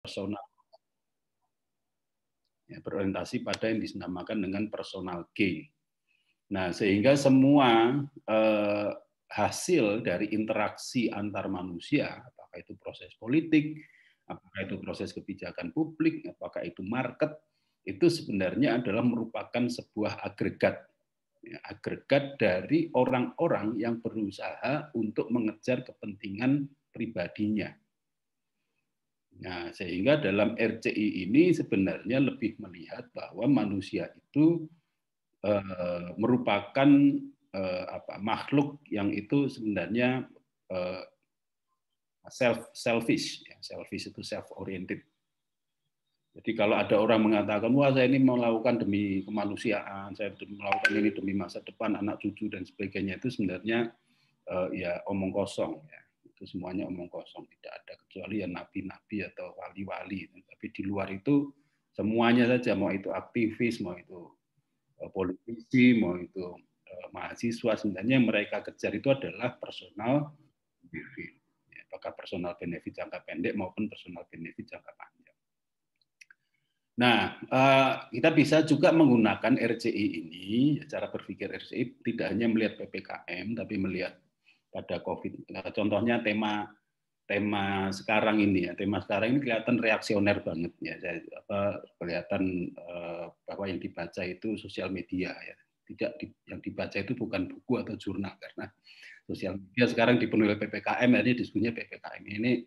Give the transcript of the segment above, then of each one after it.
personal, ya, berorientasi pada yang dinamakan dengan personal gain. Nah, sehingga semua hasil dari interaksi antar manusia, apakah itu proses politik, apakah itu proses kebijakan publik, apakah itu market, itu sebenarnya adalah merupakan sebuah agregat, ya, agregat dari orang-orang yang berusaha untuk mengejar kepentingan pribadinya. Nah, sehingga dalam RCI ini sebenarnya lebih melihat bahwa manusia itu merupakan makhluk yang itu sebenarnya selfish, ya. Selfish itu self oriented. Jadi kalau ada orang mengatakan, wah saya ini melakukan demi kemanusiaan, saya melakukan ini demi masa depan anak cucu dan sebagainya, itu sebenarnya ya omong kosong, ya. Itu semuanya omong kosong, tidak ada kecuali ya nabi-nabi atau wali-wali. Tapi di luar itu semuanya saja, mau itu aktivis, mau itu politisi, mau itu mahasiswa, sebenarnya yang mereka kejar itu adalah personal benefit. Apakah personal benefit jangka pendek maupun personal benefit jangka panjang. Nah, kita bisa juga menggunakan RCI ini, cara berpikir RCI tidak hanya melihat PPKM, tapi melihat pada COVID. Contohnya tema sekarang ini, ya, tema sekarang ini kelihatan reaksioner banget, ya. Kelihatan bahwa yang dibaca itu sosial media, ya. Tidak yang dibaca itu bukan buku atau jurnal, karena sosial media sekarang dipenuhi oleh PPKM, jadi diskusinya PPKM ini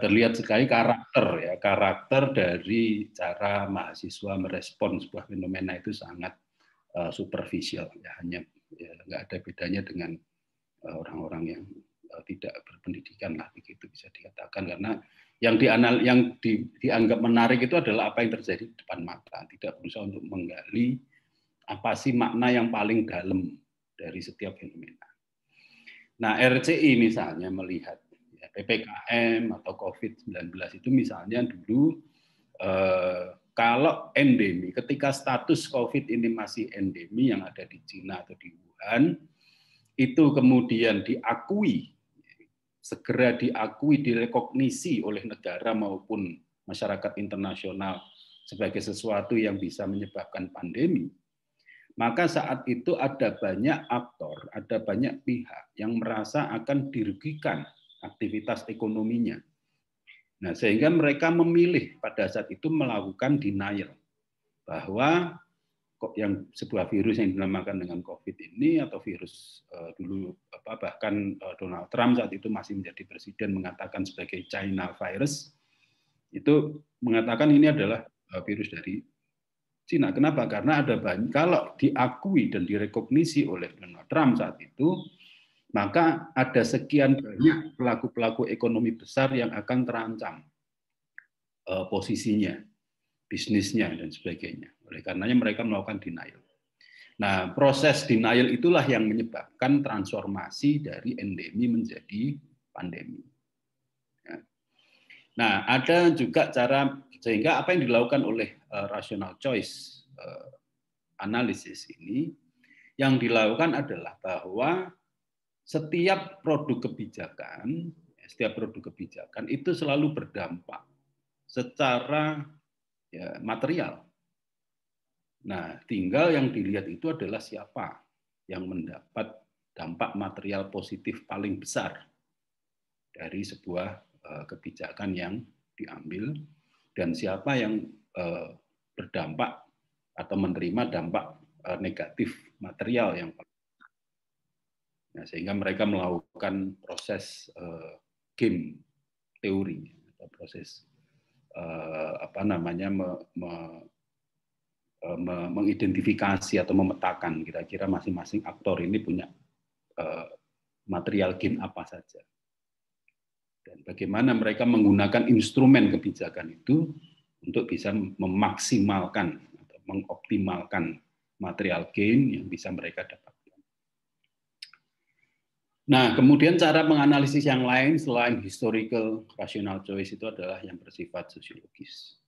terlihat sekali karakter dari cara mahasiswa merespon sebuah fenomena itu sangat superficial, ya, hanya ya, nggak ada bedanya dengan orang-orang yang tidak berpendidikan lah, begitu bisa dikatakan, karena yang dianggap menarik itu adalah apa yang terjadi di depan mata, tidak berusaha untuk menggali apa sih makna yang paling dalam dari setiap fenomena. Nah, RCI misalnya melihat PPKM atau COVID-19 itu misalnya dulu kalau endemi, ketika status COVID ini masih endemi yang ada di Cina atau di Wuhan, itu kemudian segera diakui, direkognisi oleh negara maupun masyarakat internasional sebagai sesuatu yang bisa menyebabkan pandemi, maka saat itu ada banyak aktor, ada banyak pihak yang merasa akan dirugikan aktivitas ekonominya. Nah, sehingga mereka memilih pada saat itu melakukan denial bahwa yang sebuah virus yang dinamakan dengan COVID ini atau virus dulu bahkan Donald Trump saat itu masih menjadi presiden mengatakan sebagai China virus, itu mengatakan ini adalah virus dari Cina. Kenapa? Karena ada banyak, kalau diakui dan direkognisi oleh Donald Trump saat itu, maka ada sekian banyak pelaku-pelaku ekonomi besar yang akan terancam posisinya, bisnisnya, dan sebagainya. Oleh karenanya mereka melakukan denial. Nah, proses denial itulah yang menyebabkan transformasi dari endemi menjadi pandemi. Nah, ada juga cara, sehingga apa yang dilakukan oleh rational choice analisis ini, yang dilakukan adalah bahwa setiap produk kebijakan itu selalu berdampak secara ya, material. Nah, tinggal yang dilihat itu adalah siapa yang mendapat dampak material positif paling besar dari sebuah kebijakan yang diambil, dan siapa yang berdampak atau menerima dampak negatif material yang nah, sehingga mereka melakukan proses game teori atau proses mengidentifikasi atau memetakan kira-kira masing-masing aktor ini punya material gain apa saja, dan bagaimana mereka menggunakan instrumen kebijakan itu untuk bisa memaksimalkan atau mengoptimalkan material gain yang bisa mereka dapat. Nah, kemudian cara menganalisis yang lain selain historical rational choice itu adalah yang bersifat sosiologis.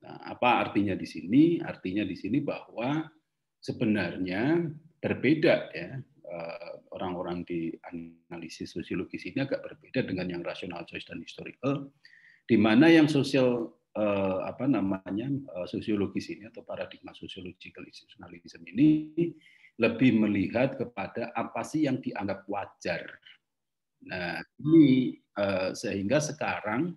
Nah, apa artinya di sini? Artinya di sini bahwa sebenarnya berbeda, ya, orang-orang di analisis sosiologis ini agak berbeda dengan yang rational choice dan historical, di mana yang sosiologis ini atau paradigma sociological institutionalism ini lebih melihat kepada apa sih yang dianggap wajar. Nah, ini sehingga sekarang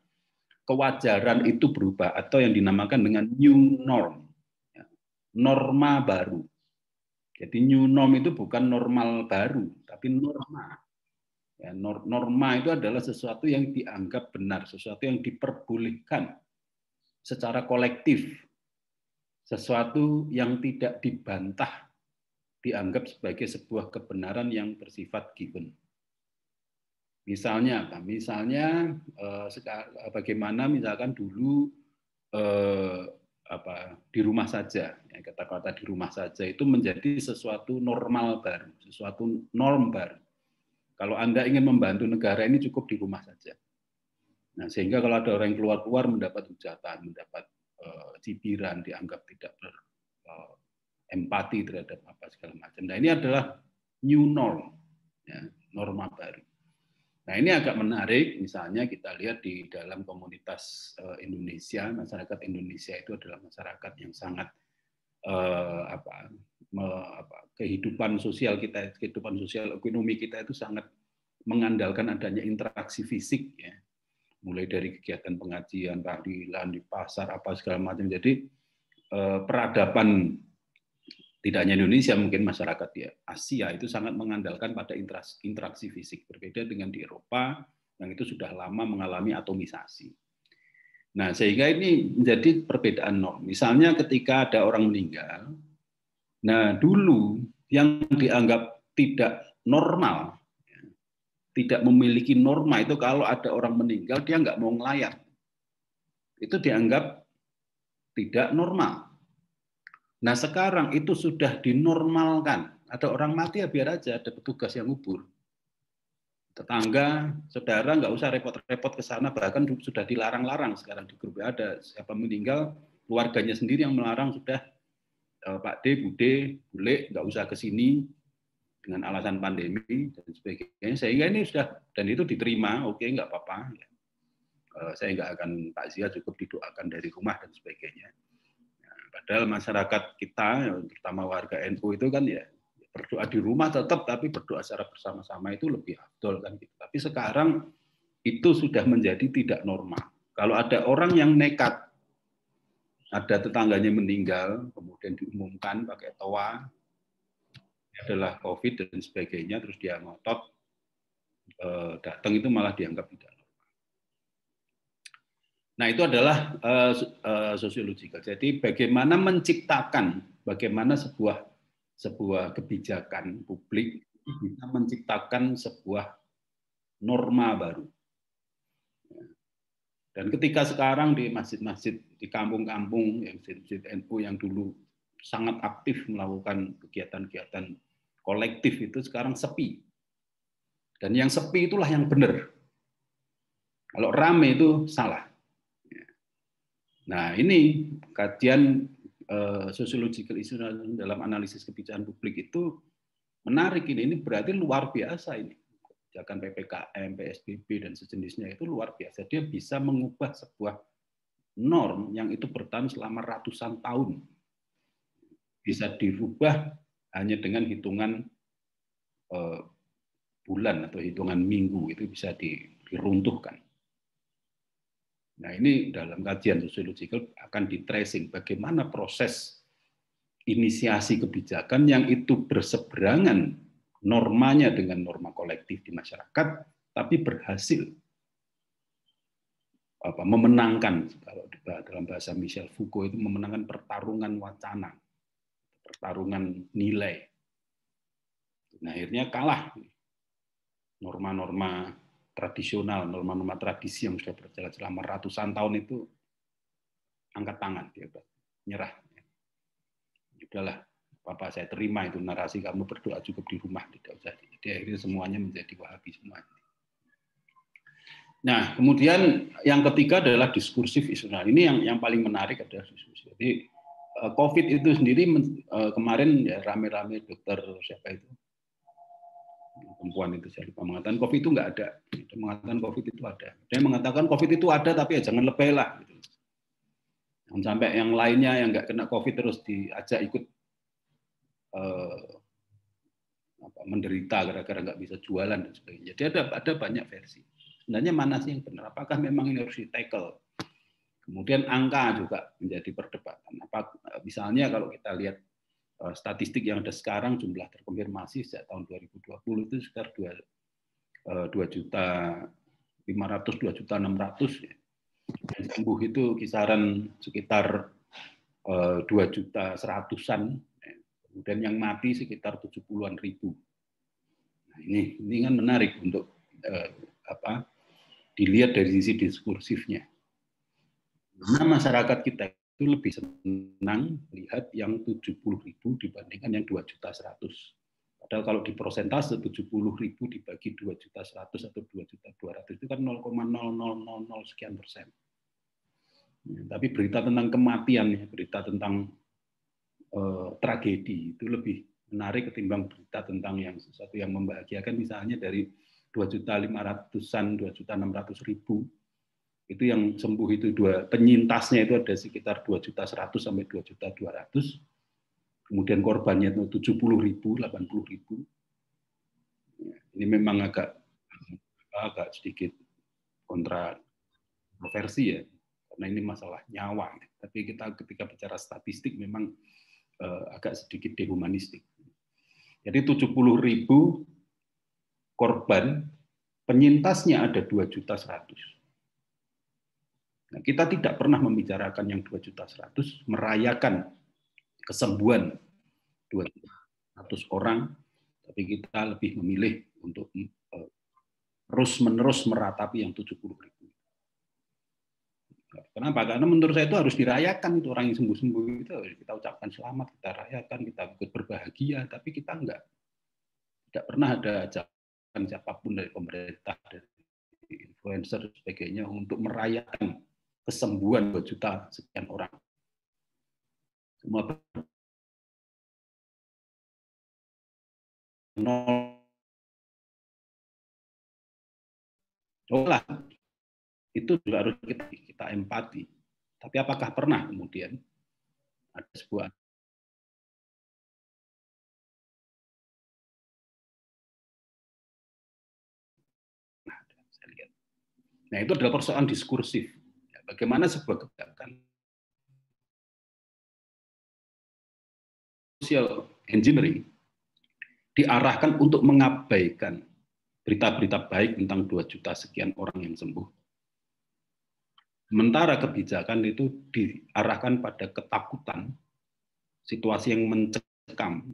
kewajaran itu berubah atau yang dinamakan dengan new norm, norma baru. Jadi new norm itu bukan normal baru, tapi norma. Ya, norma itu adalah sesuatu yang dianggap benar, sesuatu yang diperbolehkan secara kolektif, sesuatu yang tidak dibantah, dianggap sebagai sebuah kebenaran yang bersifat given. Misalnya apa? Misalnya bagaimana misalkan dulu di rumah saja, ya, kata-kata di rumah saja itu menjadi sesuatu normal baru, sesuatu norm baru. Kalau Anda ingin membantu negara ini cukup di rumah saja. Nah, sehingga kalau ada orang yang keluar-keluar mendapat hujatan, mendapat cibiran, dianggap tidak berempati terhadap apa segala macam. Nah, ini adalah new norm, ya, norma baru. Nah, ini agak menarik, misalnya kita lihat di dalam komunitas Indonesia, masyarakat Indonesia itu adalah masyarakat yang sangat kehidupan sosial kita, kehidupan sosial ekonomi kita itu sangat mengandalkan adanya interaksi fisik, ya. Mulai dari kegiatan pengajian, tahlilan di pasar, apa segala macam. Jadi peradaban tidak hanya Indonesia, mungkin masyarakat di Asia itu sangat mengandalkan pada interaksi fisik. Berbeda dengan di Eropa, yang itu sudah lama mengalami atomisasi. Nah, sehingga ini menjadi perbedaan norm. Misalnya ketika ada orang meninggal, nah dulu yang dianggap tidak normal, tidak memiliki norma itu kalau ada orang meninggal, dia nggak mau ngelayat. Itu dianggap tidak normal. Nah sekarang itu sudah dinormalkan. Ada orang mati ya biar aja, ada petugas yang ngubur. Tetangga, saudara nggak usah repot-repot ke sana, bahkan sudah dilarang-larang sekarang di grup ada siapa meninggal, keluarganya sendiri yang melarang sudah Pak D, Bude, Bule nggak usah ke sini dengan alasan pandemi dan sebagainya. Sehingga ini sudah dan itu diterima, oke nggak apa-apa. Saya nggak akan takziah, cukup didoakan dari rumah dan sebagainya. Padahal masyarakat kita, terutama warga NU itu kan ya berdoa di rumah tetap, tapi berdoa secara bersama-sama itu lebih afdol kan gitu. Tapi sekarang itu sudah menjadi tidak normal. Kalau ada orang yang nekat, ada tetangganya meninggal, kemudian diumumkan pakai toa, adalah COVID dan sebagainya, terus dia ngotot datang itu malah dianggap tidak normal. Nah itu adalah sosiologikal. Jadi bagaimana menciptakan, bagaimana sebuah kebijakan publik bisa menciptakan sebuah norma baru. Dan ketika sekarang di masjid-masjid di kampung-kampung yang masjid NU yang dulu sangat aktif melakukan kegiatan-kegiatan kolektif itu sekarang sepi. Dan yang sepi itulah yang benar. Kalau rame itu salah. Nah, ini kajian sociological issue dalam analisis kebijakan publik itu menarik ini berarti luar biasa ini. Kebijakan PPKM, PSBB dan sejenisnya itu luar biasa. Dia bisa mengubah sebuah norm yang itu bertahan selama ratusan tahun. Bisa dirubah hanya dengan hitungan bulan atau hitungan minggu, itu bisa diruntuhkan. Nah, ini dalam kajian sosiologikal akan di-tracing bagaimana proses inisiasi kebijakan yang itu berseberangan normanya dengan norma kolektif di masyarakat, tapi berhasil memenangkan, kalau dalam bahasa Michel Foucault itu memenangkan pertarungan wacana, pertarungan nilai. Nah, akhirnya kalah norma-norma tradisional, norma-norma tradisi yang sudah berjalan selama ratusan tahun itu angkat tangan, dia nyerah. Udahlah, apa saya terima itu narasi kamu berdoa cukup di rumah, tidak usah. Jadi akhirnya semuanya menjadi Wahabi semua. Nah, kemudian yang ketiga adalah diskursif institusional. Ini yang paling menarik adalah diskursif. Jadi COVID itu sendiri kemarin ya rame-rame dokter siapa itu? perempuan itu saya lupa mengatakan COVID itu nggak ada. Dia mengatakan COVID itu ada. Dia mengatakan COVID itu ada tapi ya jangan lebay lah. Gitu. Jangan sampai yang lainnya yang nggak kena COVID terus diajak ikut menderita gara-gara nggak bisa jualan dan sebagainya. Jadi ada banyak versi. Sebenarnya mana sih yang benar? Apakah memang ini harus di-tackle? Kemudian angka juga menjadi perdebatan. Misalnya kalau kita lihat statistik yang ada sekarang, jumlah terkonfirmasi sejak tahun 2020 itu sekitar 2.500.000, 2.600.000. Yang sembuh itu kisaran sekitar 2.100.000-an. Kemudian yang mati sekitar 70-an ribu. Nah, ini kan menarik untuk dilihat dari sisi diskursifnya. Karena masyarakat kita itu lebih senang melihat yang 70.000 dibandingkan yang 2.100.000. Padahal kalau di persentase 70.000 dibagi 2.100.000 atau 2.200.000 itu kan 0,0000 sekian persen. Tapi berita tentang kematian, berita tentang tragedi itu lebih menarik ketimbang berita tentang yang sesuatu yang membahagiakan, misalnya dari 2.500.000-an, 2.600.000 itu yang sembuh itu penyintasnya itu ada sekitar 2.100.000 sampai 2.200.000, kemudian korbannya itu 70.000, 80.000. Ini memang agak sedikit kontroversi ya, karena ini masalah nyawa. Tapi kita ketika bicara statistik memang agak sedikit dehumanistik. Jadi 70.000 korban, penyintasnya ada 2.100.000. Nah, kita tidak pernah membicarakan yang 2.100.000, merayakan kesembuhan 200 orang, tapi kita lebih memilih untuk terus-menerus meratapi yang 70.000. Kenapa? Karena menurut saya itu harus dirayakan, itu orang yang sembuh-sembuh itu kita ucapkan selamat, kita rayakan, kita ikut berbahagia, tapi kita tidak pernah ada ajakan siapapun dari pemerintah, dari influencer dan sebagainya untuk merayakan kesembuhan 2 juta sekian orang. Semua lah, itu juga harus kita empati. Tapi apakah pernah kemudian ada sebuah nah itu adalah persoalan diskursif. Bagaimana sebuah kebijakan social engineering diarahkan untuk mengabaikan berita-berita baik tentang 2 juta sekian orang yang sembuh. Sementara kebijakan itu diarahkan pada ketakutan, situasi yang mencekam,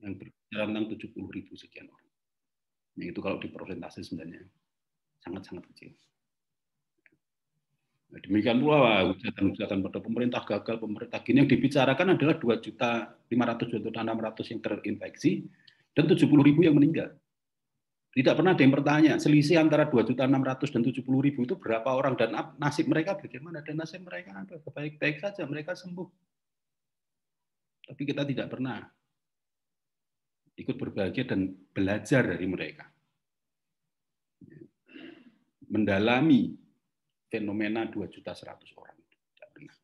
yang berbicara tentang 70.000 sekian orang. Nah, itu kalau dipresentasi sebenarnya sangat-sangat kecil. Nah, demikian pula hujatan-hujatan pada pemerintah gagal, pemerintah gini yang dibicarakan adalah 2.500.000, 2.600.000 yang terinfeksi dan 70.000 yang meninggal. Tidak pernah ada yang bertanya, selisih antara 2.600.000 dan 70.000 itu berapa orang dan nasib mereka bagaimana, dan nasib mereka apa? Baik-baik saja, mereka sembuh. Tapi kita tidak pernah ikut berbahagia dan belajar dari mereka. Mendalami fenomena 2.100.000 orang. Tidak pernah.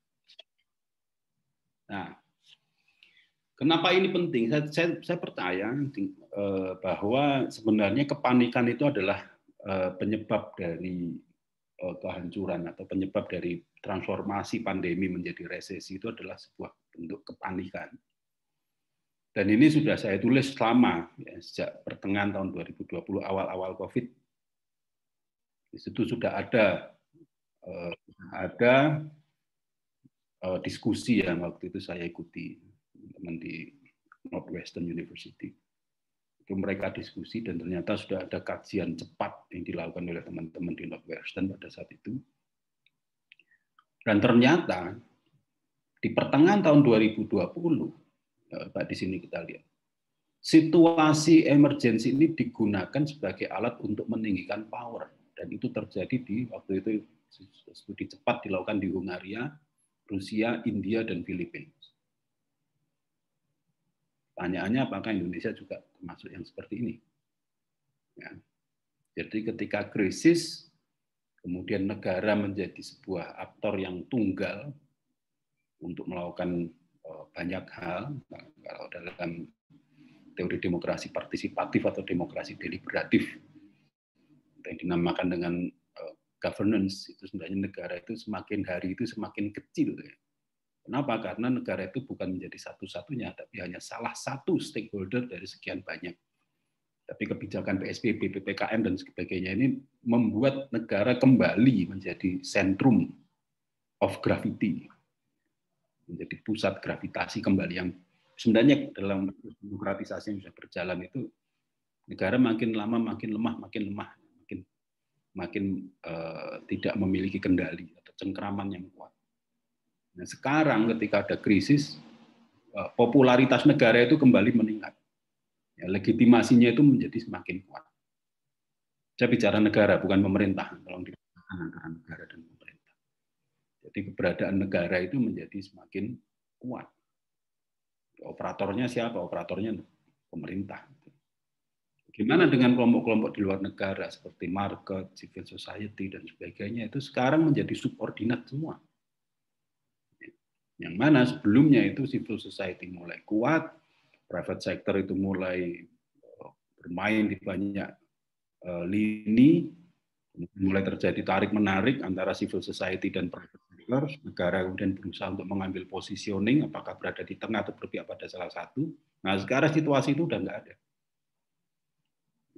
Nah, kenapa ini penting? Saya percaya bahwa sebenarnya kepanikan itu adalah penyebab dari kehancuran atau penyebab dari transformasi pandemi menjadi resesi, itu adalah sebuah bentuk kepanikan. Dan ini sudah saya tulis lama, ya, sejak pertengahan tahun 2020, awal-awal COVID. Di situ sudah ada diskusi yang waktu itu saya ikuti teman di Northwestern University. Itu mereka diskusi dan ternyata sudah ada kajian cepat yang dilakukan oleh teman-teman di Northwestern pada saat itu. Dan ternyata di pertengahan tahun 2020, Pak, di sini kita lihat, situasi emergensi ini digunakan sebagai alat untuk meninggikan power. Dan itu terjadi di waktu itu studi cepat dilakukan di Hungaria, Rusia, India, dan Filipina. Pertanyaannya apakah Indonesia juga termasuk yang seperti ini? Ya. Jadi ketika krisis, kemudian negara menjadi sebuah aktor yang tunggal untuk melakukan banyak hal. Nah, kalau dalam teori demokrasi partisipatif atau demokrasi deliberatif, yang dinamakan dengan governance, itu sebenarnya negara itu semakin hari itu semakin kecil. Ya. Kenapa? Karena negara itu bukan menjadi satu-satunya, tapi hanya salah satu stakeholder dari sekian banyak. Tapi kebijakan PSBB, PPKM, dan sebagainya ini membuat negara kembali menjadi sentrum of gravity, menjadi pusat gravitasi kembali, yang sebenarnya dalam demokratisasi yang sudah berjalan itu negara makin lama makin lemah, makin tidak memiliki kendali atau cengkraman yang kuat. Nah, sekarang ketika ada krisis, popularitas negara itu kembali meningkat. Ya, legitimasinya itu menjadi semakin kuat. Saya bicara negara, bukan pemerintah. Tolong dibedakan antara negara dan pemerintah. Jadi keberadaan negara itu menjadi semakin kuat. Operatornya siapa? Operatornya pemerintah. Gimana dengan kelompok-kelompok di luar negara seperti market, civil society, dan sebagainya, itu sekarang menjadi subordinat semua. Yang mana sebelumnya itu civil society mulai kuat, private sector itu mulai bermain di banyak lini, mulai terjadi tarik-menarik antara civil society dan private sector, negara kemudian berusaha untuk mengambil positioning, apakah berada di tengah atau berpihak pada salah satu. Nah, sekarang situasi itu udah nggak ada.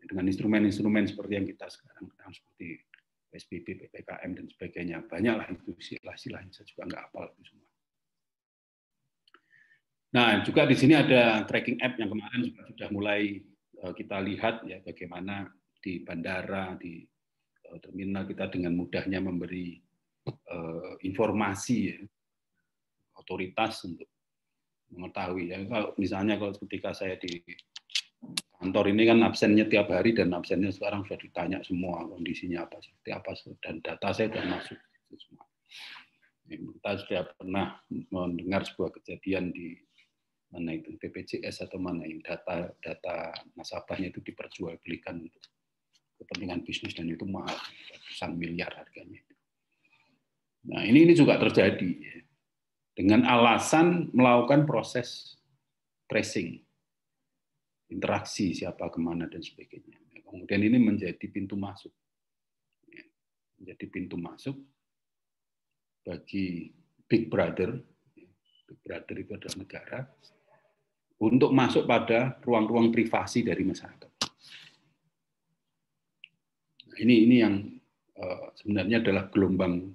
Dengan instrumen-instrumen seperti yang kita sekarang, seperti PSBB, PPKM, dan sebagainya, banyaklah itu istilah-istilah yang saya juga nggak hafal itu semua. Nah, juga di sini ada tracking app yang kemarin juga sudah mulai kita lihat ya bagaimana di bandara, di terminal kita dengan mudahnya memberi informasi ya, otoritas untuk mengetahui. Ya, kalau misalnya kalau ketika saya di kantor ini kan absennya tiap hari dan absennya sekarang sudah ditanya semua kondisinya apa, seperti apa, dan data saya sudah masuk itu semua. Kita sudah pernah mendengar sebuah kejadian di mana itu BPJS atau mana yang data nasabahnya itu diperjualbelikan untuk kepentingan bisnis dan itu mahal, ratusan miliar harganya. Nah ini juga terjadi ya, dengan alasan melakukan proses tracing, interaksi siapa kemana dan sebagainya. Kemudian ini menjadi pintu masuk, menjadi pintu masuk bagi Big Brother. Big Brother itu adalah negara untuk masuk pada ruang-ruang privasi dari masyarakat. Nah, ini yang sebenarnya adalah gelombang,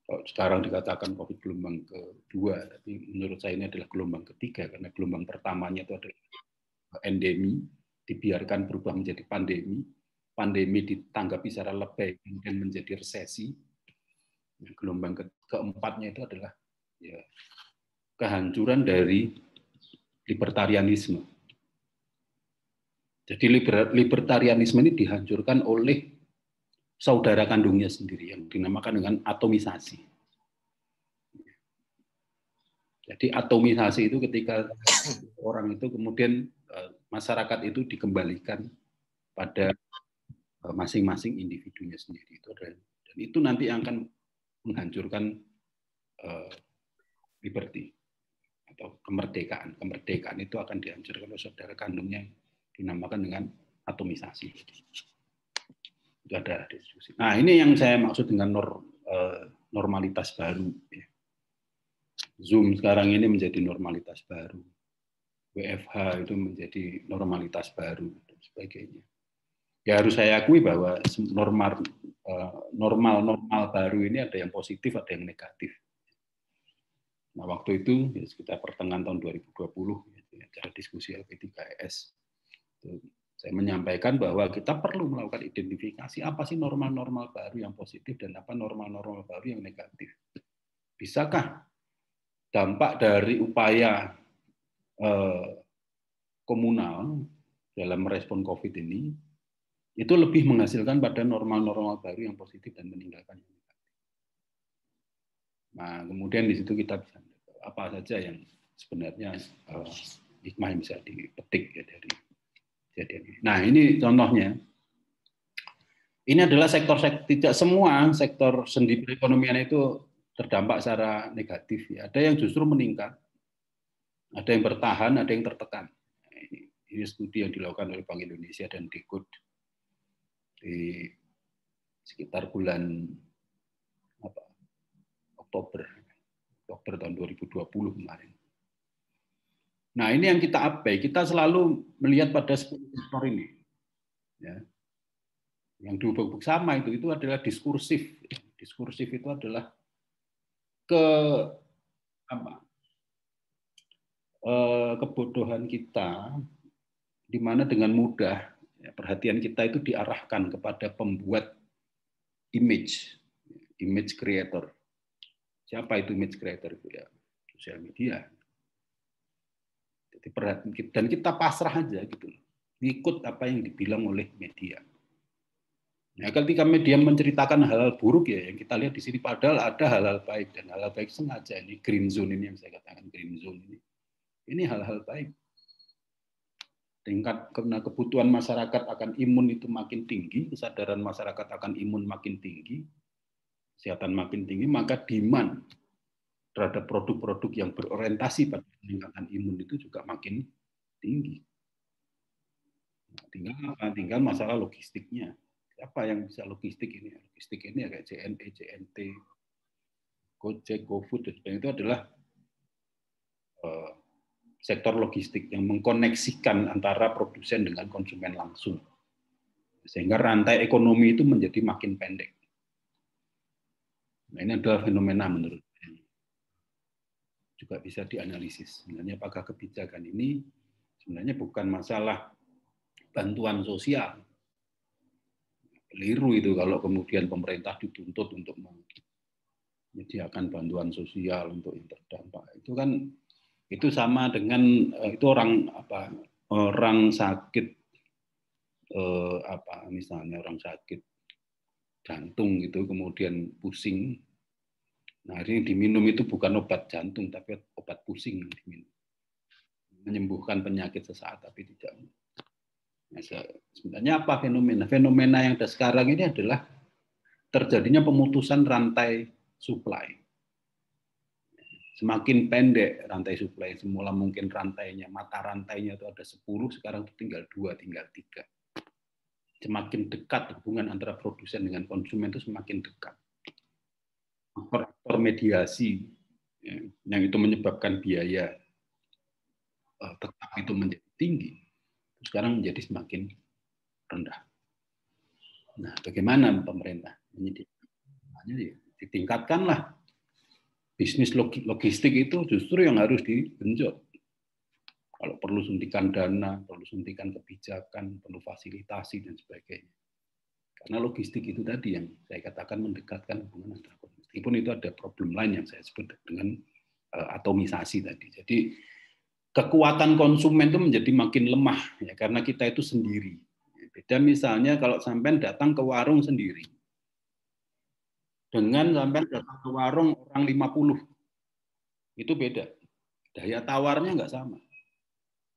kalau sekarang dikatakan COVID gelombang kedua, tapi menurut saya ini adalah gelombang ketiga, karena gelombang pertamanya itu adalah endemi, dibiarkan berubah menjadi pandemi, pandemi ditanggapi secara lebay, kemudian menjadi resesi. Gelombang keempatnya itu adalah ya, kehancuran dari libertarianisme. Jadi libertarianisme ini dihancurkan oleh saudara kandungnya sendiri yang dinamakan dengan atomisasi. Jadi atomisasi itu ketika orang itu kemudian masyarakat itu dikembalikan pada masing-masing individunya sendiri. Dan itu nanti akan menghancurkan liberty atau kemerdekaan. Kemerdekaan itu akan dihancurkan oleh saudara kandungnya yang dinamakan dengan atomisasi. Itu ada diskusi. Nah, ini yang saya maksud dengan normalitas baru. Zoom sekarang ini menjadi normalitas baru. WFH itu menjadi normalitas baru dan sebagainya. Ya harus saya akui bahwa normal baru ini ada yang positif, ada yang negatif. Nah, waktu itu ya, sekitar pertengahan tahun 2020, acara diskusi LP3S, saya menyampaikan bahwa kita perlu melakukan identifikasi apa sih normal-normal baru yang positif dan apa normal-normal baru yang negatif. Bisakah dampak dari upaya komunal dalam merespon COVID ini itu lebih menghasilkan pada normal-normal baru yang positif dan meninggalkan yang negatif. Nah, kemudian di situ kita bisa apa saja yang sebenarnya hikmah yang bisa dipetik ya dari kejadian ini. Nah, ini contohnya Ini adalah tidak semua sektor sendi perekonomian itu terdampak secara negatif. Ya. Ada yang justru meningkat, ada yang bertahan, ada yang tertekan. Ini studi yang dilakukan oleh Bank Indonesia dan Dekut di sekitar bulan Oktober tahun 2020 kemarin. Nah, ini yang kita abai. Kita selalu melihat pada 10 sektor ini. Ya. Yang dihubung sama itu adalah diskursif. Diskursif itu adalah kebodohan kita, di mana dengan mudah perhatian kita itu diarahkan kepada pembuat image creator. Siapa itu image creator itu ya? Sosial media. Jadi dan kita pasrah aja gitu, ikut apa yang dibilang oleh media. Nah, ketika media menceritakan hal-hal buruk ya, yang kita lihat di sini padahal ada hal-hal baik dan hal-hal baik sengaja ini green zone ini yang saya katakan green zone ini hal-hal baik. Tingkat karena kebutuhan masyarakat akan imun itu makin tinggi, kesadaran masyarakat akan imun makin tinggi, kesehatan makin tinggi, maka demand terhadap produk-produk yang berorientasi pada peningkatan imun itu juga makin tinggi. Tinggal masalah logistiknya. Apa yang bisa logistik ini? Logistik ini kayak JNE, JNT, Gojek, GoFood, dan sebagainya itu adalah sektor logistik yang mengkoneksikan antara produsen dengan konsumen langsung. Sehingga rantai ekonomi itu menjadi makin pendek. Nah, ini adalah fenomena menurut saya. Juga bisa dianalisis. Sebenarnya apakah kebijakan ini sebenarnya bukan masalah bantuan sosial. Keliru itu kalau kemudian pemerintah dituntut untuk menyediakan bantuan sosial untuk yang terdampak. Itu kan itu sama dengan itu orang sakit misalnya orang sakit jantung gitu kemudian pusing. Nah, ini diminum itu bukan obat jantung tapi obat pusing yang diminum. Menyembuhkan penyakit sesaat tapi tidak. Nah, sebenarnya apa fenomena? Fenomena yang ada sekarang ini adalah terjadinya pemutusan rantai supply. Semakin pendek rantai supply, semula mungkin rantainya, mata rantainya itu ada 10, sekarang tinggal 2, tinggal 3. Semakin dekat hubungan antara produsen dengan konsumen itu semakin dekat. Faktor mediasi yang itu menyebabkan biaya tetap itu menjadi tinggi, sekarang menjadi semakin rendah. Nah, bagaimana pemerintah ditingkatkanlah bisnis logistik itu justru yang harus digenjot. Kalau perlu suntikan dana, perlu suntikan kebijakan, perlu fasilitasi dan sebagainya. Karena logistik itu tadi yang saya katakan mendekatkan hubungan antara konsumen. Meskipun itu ada problem lain yang saya sebut dengan atomisasi tadi. Jadi kekuatan konsumen itu menjadi makin lemah ya karena kita itu sendiri. Beda misalnya kalau sampai datang ke warung sendiri. Dengan sampai datang ke warung orang 50. Itu beda. Daya tawarnya nggak sama.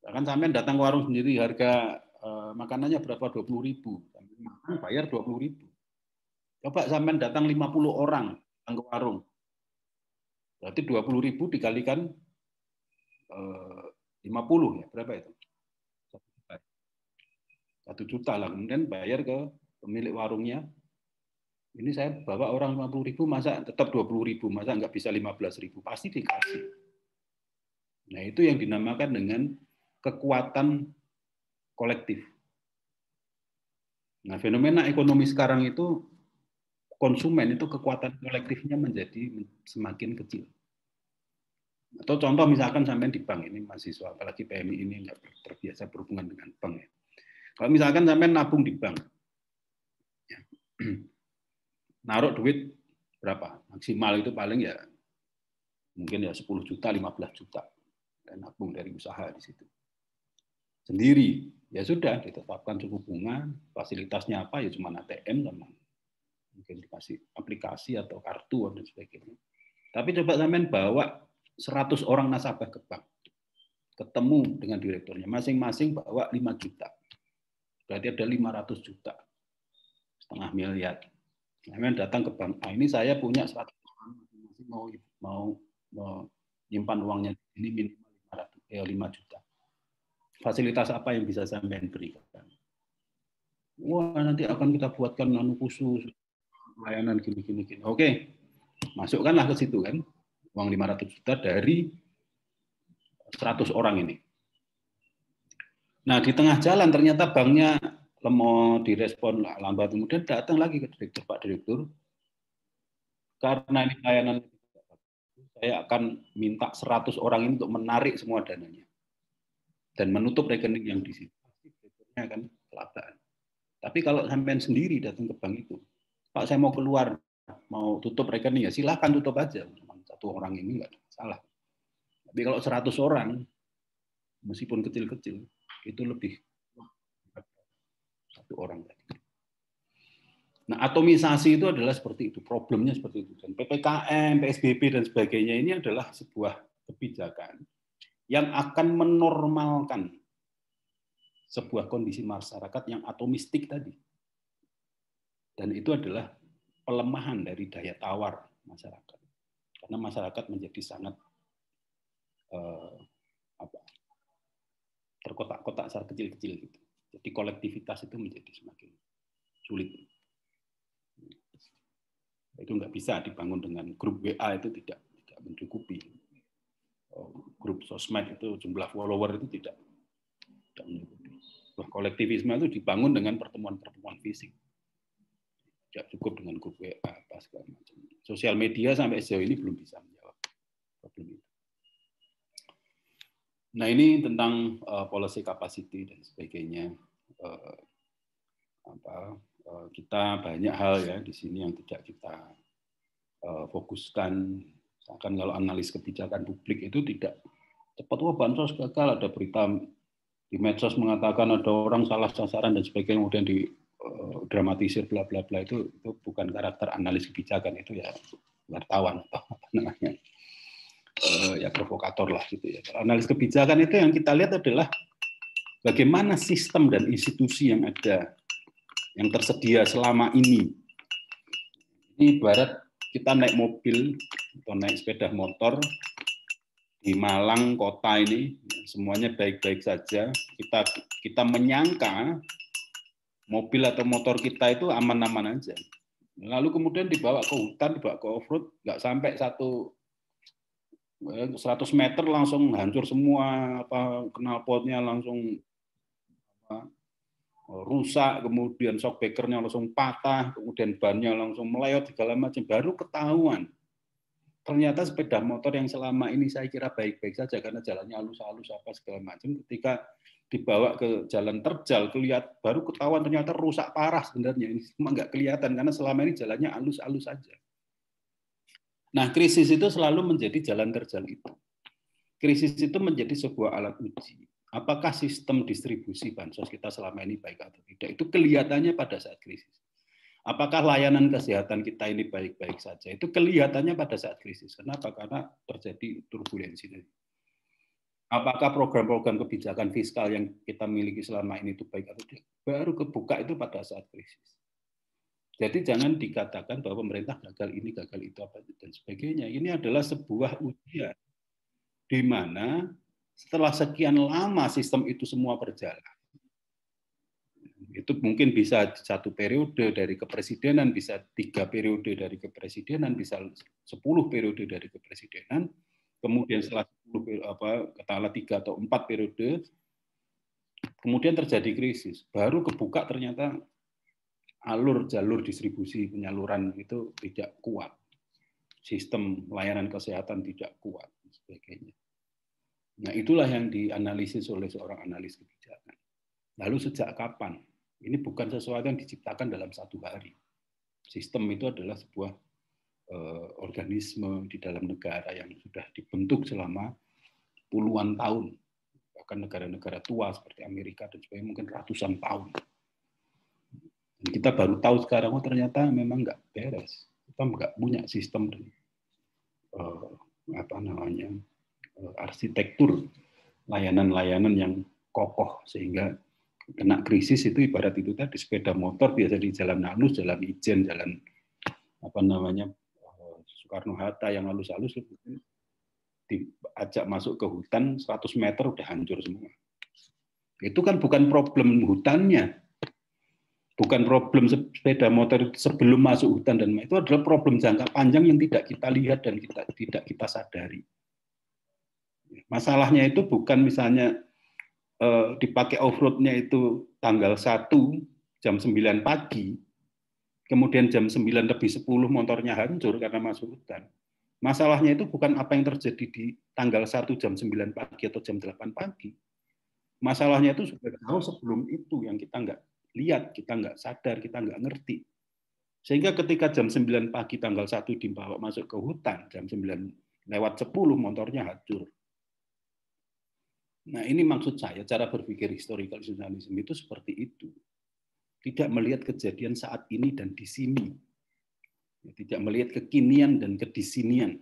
Bahkan sampai datang ke warung sendiri harga makanannya berapa 20.000. Makan bayar 20.000. Coba sampai datang 50 orang datang ke warung. Berarti 20.000 dikalikan 50 ya, berapa itu? 1 juta lah, kemudian bayar ke pemilik warungnya. Ini saya bawa orang 50.000, masa tetap 20.000, masa nggak bisa 15.000? Pasti dikasih. Nah, itu yang dinamakan dengan kekuatan kolektif. Nah, fenomena ekonomi sekarang itu konsumen itu kekuatan kolektifnya menjadi semakin kecil. Atau contoh misalkan sampai di bank ini mahasiswa, apalagi PMI ini nggak terbiasa berhubungan dengan bank ya. Kalau misalkan sampai nabung di bank, ya, naruh duit berapa? Maksimal itu paling ya mungkin ya 10 juta, 15 juta. Dan nabung dari usaha di situ. Sendiri, ya sudah ditetapkan suku bunga, fasilitasnya apa ya cuma ATM sama mungkin dikasih aplikasi atau kartu dan sebagainya. Tapi coba sampean bawa 100 orang nasabah ke bank. Ketemu dengan direkturnya, masing-masing bawa 5 juta. Berarti ada 500 juta. 1,5 miliar. Kemudian datang ke bank, ini saya punya 100 orang, mau menyimpan uangnya ini minimal 5 juta. Fasilitas apa yang bisa sampean berikan? Wah, nanti akan kita buatkan khusus layanan gini. Oke, masukkanlah ke situ kan, uang 500 juta dari 100 orang ini. Nah, di tengah jalan ternyata banknya lemot, direspon lambat, kemudian datang lagi ke direktur, Pak Direktur, karena ini layanan saya akan minta 100 orang ini untuk menarik semua dananya dan menutup rekening yang di situ. Direkturnya akan kelabakan. Tapi kalau sampean sendiri datang ke bank itu, Pak saya mau keluar, mau tutup rekening ya silahkan tutup aja. Cuma 1 orang ini nggak salah. Tapi kalau 100 orang, meskipun kecil-kecil, itu lebih 1 orang. Nah, atomisasi itu adalah seperti itu, problemnya seperti itu. Dan PPKM, PSBB, dan sebagainya ini adalah sebuah kebijakan yang akan menormalkan sebuah kondisi masyarakat yang atomistik tadi. Dan itu adalah pelemahan dari daya tawar masyarakat. Karena masyarakat menjadi sangat terkotak-kotak secara kecil-kecil gitu. Jadi kolektivitas itu menjadi semakin sulit. Itu nggak bisa dibangun dengan grup WA, itu tidak mencukupi. Grup sosmed itu jumlah follower itu tidak mencukupi. Kolektivisme itu dibangun dengan pertemuan-pertemuan fisik. Tidak cukup dengan grup WA apa segala macam. Sosial media sampai sejauh ini belum bisa menjawab problem itu. Nah, ini tentang policy capacity dan sebagainya. Kita banyak hal ya di sini yang tidak kita fokuskan. Misalkan kalau analis kebijakan publik itu tidak cepat, wah bansos gagal, ada berita di medsos mengatakan ada orang salah sasaran dan sebagainya, kemudian didramatisir bla bla bla, itu bukan karakter analis kebijakan, itu ya wartawan atau apa namanya, ya provokator lah gitu ya. Analis kebijakan itu yang kita lihat adalah bagaimana sistem dan institusi yang ada, yang tersedia selama ini. Ini ibarat kita naik mobil atau naik sepeda motor di Malang kota ini, semuanya baik-baik saja. Kita menyangka mobil atau motor kita itu aman-aman aja. Lalu kemudian dibawa ke hutan, dibawa ke off-road, nggak sampai 100 meter langsung hancur semua, knalpotnya langsung rusak, kemudian shockbreaker-nya langsung patah, kemudian bannya langsung melayot, segala macam. Baru ketahuan ternyata sepeda motor yang selama ini saya kira baik-baik saja karena jalannya halus-halus apa segala macam, ketika dibawa ke jalan terjal, baru ketahuan ternyata rusak parah sebenarnya. Ini cuma nggak kelihatan karena selama ini jalannya halus-halus saja. Nah, krisis itu selalu menjadi jalan terjal itu. Krisis itu menjadi sebuah alat uji. Apakah sistem distribusi bansos kita selama ini baik atau tidak? Itu kelihatannya pada saat krisis. Apakah layanan kesehatan kita ini baik-baik saja? Itu kelihatannya pada saat krisis. Kenapa? Karena terjadi turbulensi. Apakah program-program kebijakan fiskal yang kita miliki selama ini itu baik atau tidak? Baru kebuka itu pada saat krisis. Jadi jangan dikatakan bahwa pemerintah gagal ini, gagal itu, apa dan sebagainya. Ini adalah sebuah ujian di mana setelah sekian lama sistem itu semua berjalan, itu mungkin bisa 1 periode dari kepresidenan, bisa 3 periode dari kepresidenan, bisa 10 periode dari kepresidenan, kemudian setelah 3 atau 4 periode, kemudian terjadi krisis, baru kebuka ternyata jalur distribusi penyaluran itu tidak kuat, sistem layanan kesehatan tidak kuat, dan sebagainya. Nah, itulah yang dianalisis oleh seorang analis kebijakan. Lalu sejak kapan? Ini bukan sesuatu yang diciptakan dalam 1 hari. Sistem itu adalah sebuah organisme di dalam negara yang sudah dibentuk selama puluhan tahun. Bahkan negara-negara tua seperti Amerika dan sebagainya mungkin ratusan tahun. Dan kita baru tahu sekarang, oh ternyata memang nggak beres. Kita nggak punya sistem dan arsitektur layanan-layanan yang kokoh sehingga kena krisis itu ibarat itu tadi, sepeda motor biasa di jalan halus, jalan ijen, jalan apa namanya Soekarno Hatta yang halus-halus, diajak masuk ke hutan 100 meter udah hancur semua. Itu kan bukan problem hutannya, bukan problem sepeda motor sebelum masuk hutan, dan itu adalah problem jangka panjang yang tidak kita lihat dan tidak kita sadari. Masalahnya itu bukan misalnya dipakai off-road-nya itu tanggal 1 jam 9 pagi, kemudian jam 9 lebih 10 motornya hancur karena masuk hutan. Masalahnya itu bukan apa yang terjadi di tanggal 1 jam 9 pagi atau jam 8 pagi. Masalahnya itu sudah jauh sebelum itu yang kita nggak lihat, kita nggak sadar, kita nggak ngerti. Sehingga ketika jam 9 pagi tanggal 1 dibawa masuk ke hutan, jam 9 lewat 10 motornya hancur. Nah, ini maksud saya, cara berpikir historical journalism itu seperti itu. Tidak melihat kejadian saat ini dan di sini. Tidak melihat kekinian dan kedisinian.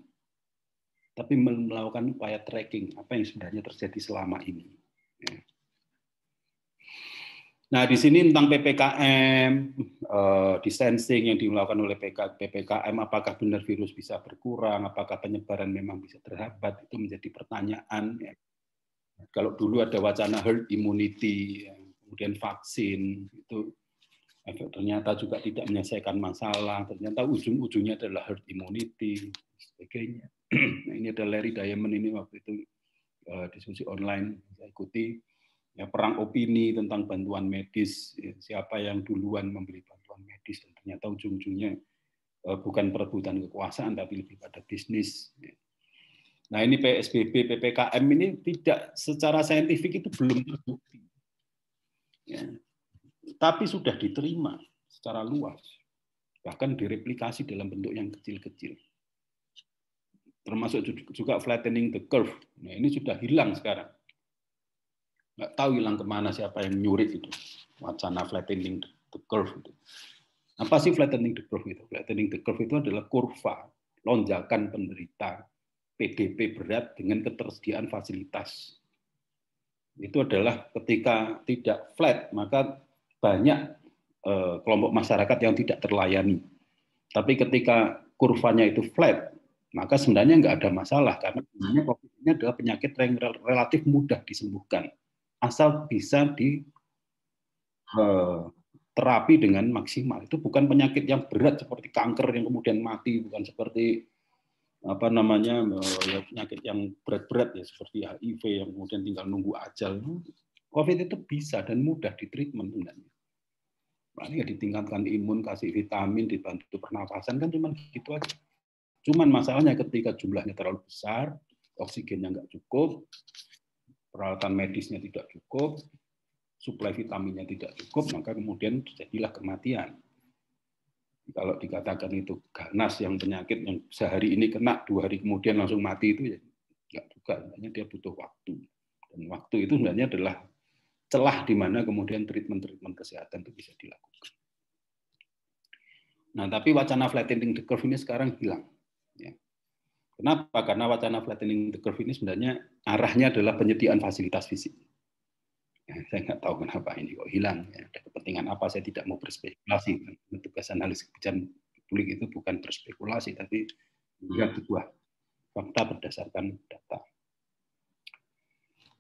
Tapi melakukan upaya tracking, apa yang sebenarnya terjadi selama ini. Nah, di sini tentang PPKM, distancing yang dilakukan oleh PPKM, apakah benar virus bisa berkurang, apakah penyebaran memang bisa terhambat, itu menjadi pertanyaan. Ya. Kalau dulu ada wacana herd immunity, kemudian vaksin, itu ternyata juga tidak menyelesaikan masalah, ternyata ujung-ujungnya adalah herd immunity, sebagainya. Nah, ini ada Larry Diamond ini waktu itu diskusi online saya ikuti, ya, perang opini tentang bantuan medis, ya, siapa yang duluan membeli bantuan medis, dan ternyata ujung-ujungnya bukan perebutan kekuasaan tapi lebih pada bisnis. Ya. Nah, ini PSBB, PPKM ini tidak secara saintifik itu belum terbukti. Ya. Tapi sudah diterima secara luas. Bahkan direplikasi dalam bentuk yang kecil-kecil. Termasuk juga flattening the curve. Nah, ini sudah hilang sekarang. Nggak tahu hilang kemana, siapa yang nyurik itu. Wacana flattening the curve itu. Apa sih flattening the curve itu? Flattening the curve itu adalah kurva lonjakan penderita PDP berat dengan ketersediaan fasilitas. Itu adalah ketika tidak flat, maka banyak kelompok masyarakat yang tidak terlayani. Tapi ketika kurvanya itu flat, maka sebenarnya nggak ada masalah, karena sebenarnya COVID ini adalah penyakit yang relatif mudah disembuhkan, asal bisa diterapi dengan maksimal. Itu bukan penyakit yang berat seperti kanker yang kemudian mati, bukan seperti apa namanya ya, penyakit yang berat-berat ya seperti HIV yang kemudian tinggal nunggu ajal. COVID itu bisa dan mudah ditreatment sebenarnya. Paling ya ditingkatkan imun, kasih vitamin, dibantu pernafasan, kan cuma gitu aja. Cuman masalahnya ketika jumlahnya terlalu besar, oksigennya nggak cukup, peralatan medisnya tidak cukup, suplai vitaminnya tidak cukup, maka kemudian terjadilah kematian. Kalau dikatakan itu ganas yang penyakit yang sehari ini kena, 2 hari kemudian langsung mati, itu ya nggak juga. Sebenarnya dia butuh waktu. Dan waktu itu sebenarnya adalah celah di mana kemudian treatment kesehatan itu bisa dilakukan. Nah, tapi wacana flattening the curve ini sekarang hilang. Ya. Kenapa? Karena wacana flattening the curve ini sebenarnya arahnya adalah penyediaan fasilitas fisik. Ya, saya nggak tahu kenapa ini kok hilang. Ya, ada kepentingan apa? Saya tidak mau berspekulasi. Tugas analis kebijakan publik itu bukan berspekulasi, tapi melihat sebuah fakta berdasarkan data.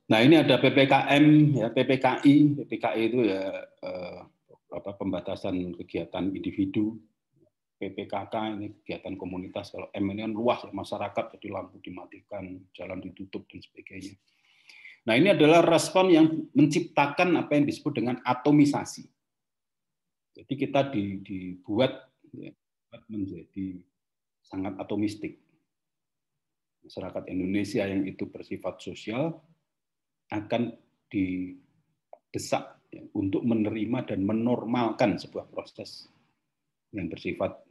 Nah, ini ada PPKM, ya, PPKI. PPKI itu ya pembatasan kegiatan individu. PPKK ini kegiatan komunitas. Kalau M ini kan luas ya, masyarakat, jadi lampu dimatikan, jalan ditutup dan sebagainya. Nah, ini adalah respon yang menciptakan apa yang disebut dengan atomisasi. Jadi kita dibuat ya, menjadi sangat atomistik. Masyarakat Indonesia yang itu bersifat sosial akan didesak ya, untuk menerima dan menormalkan sebuah proses yang bersifat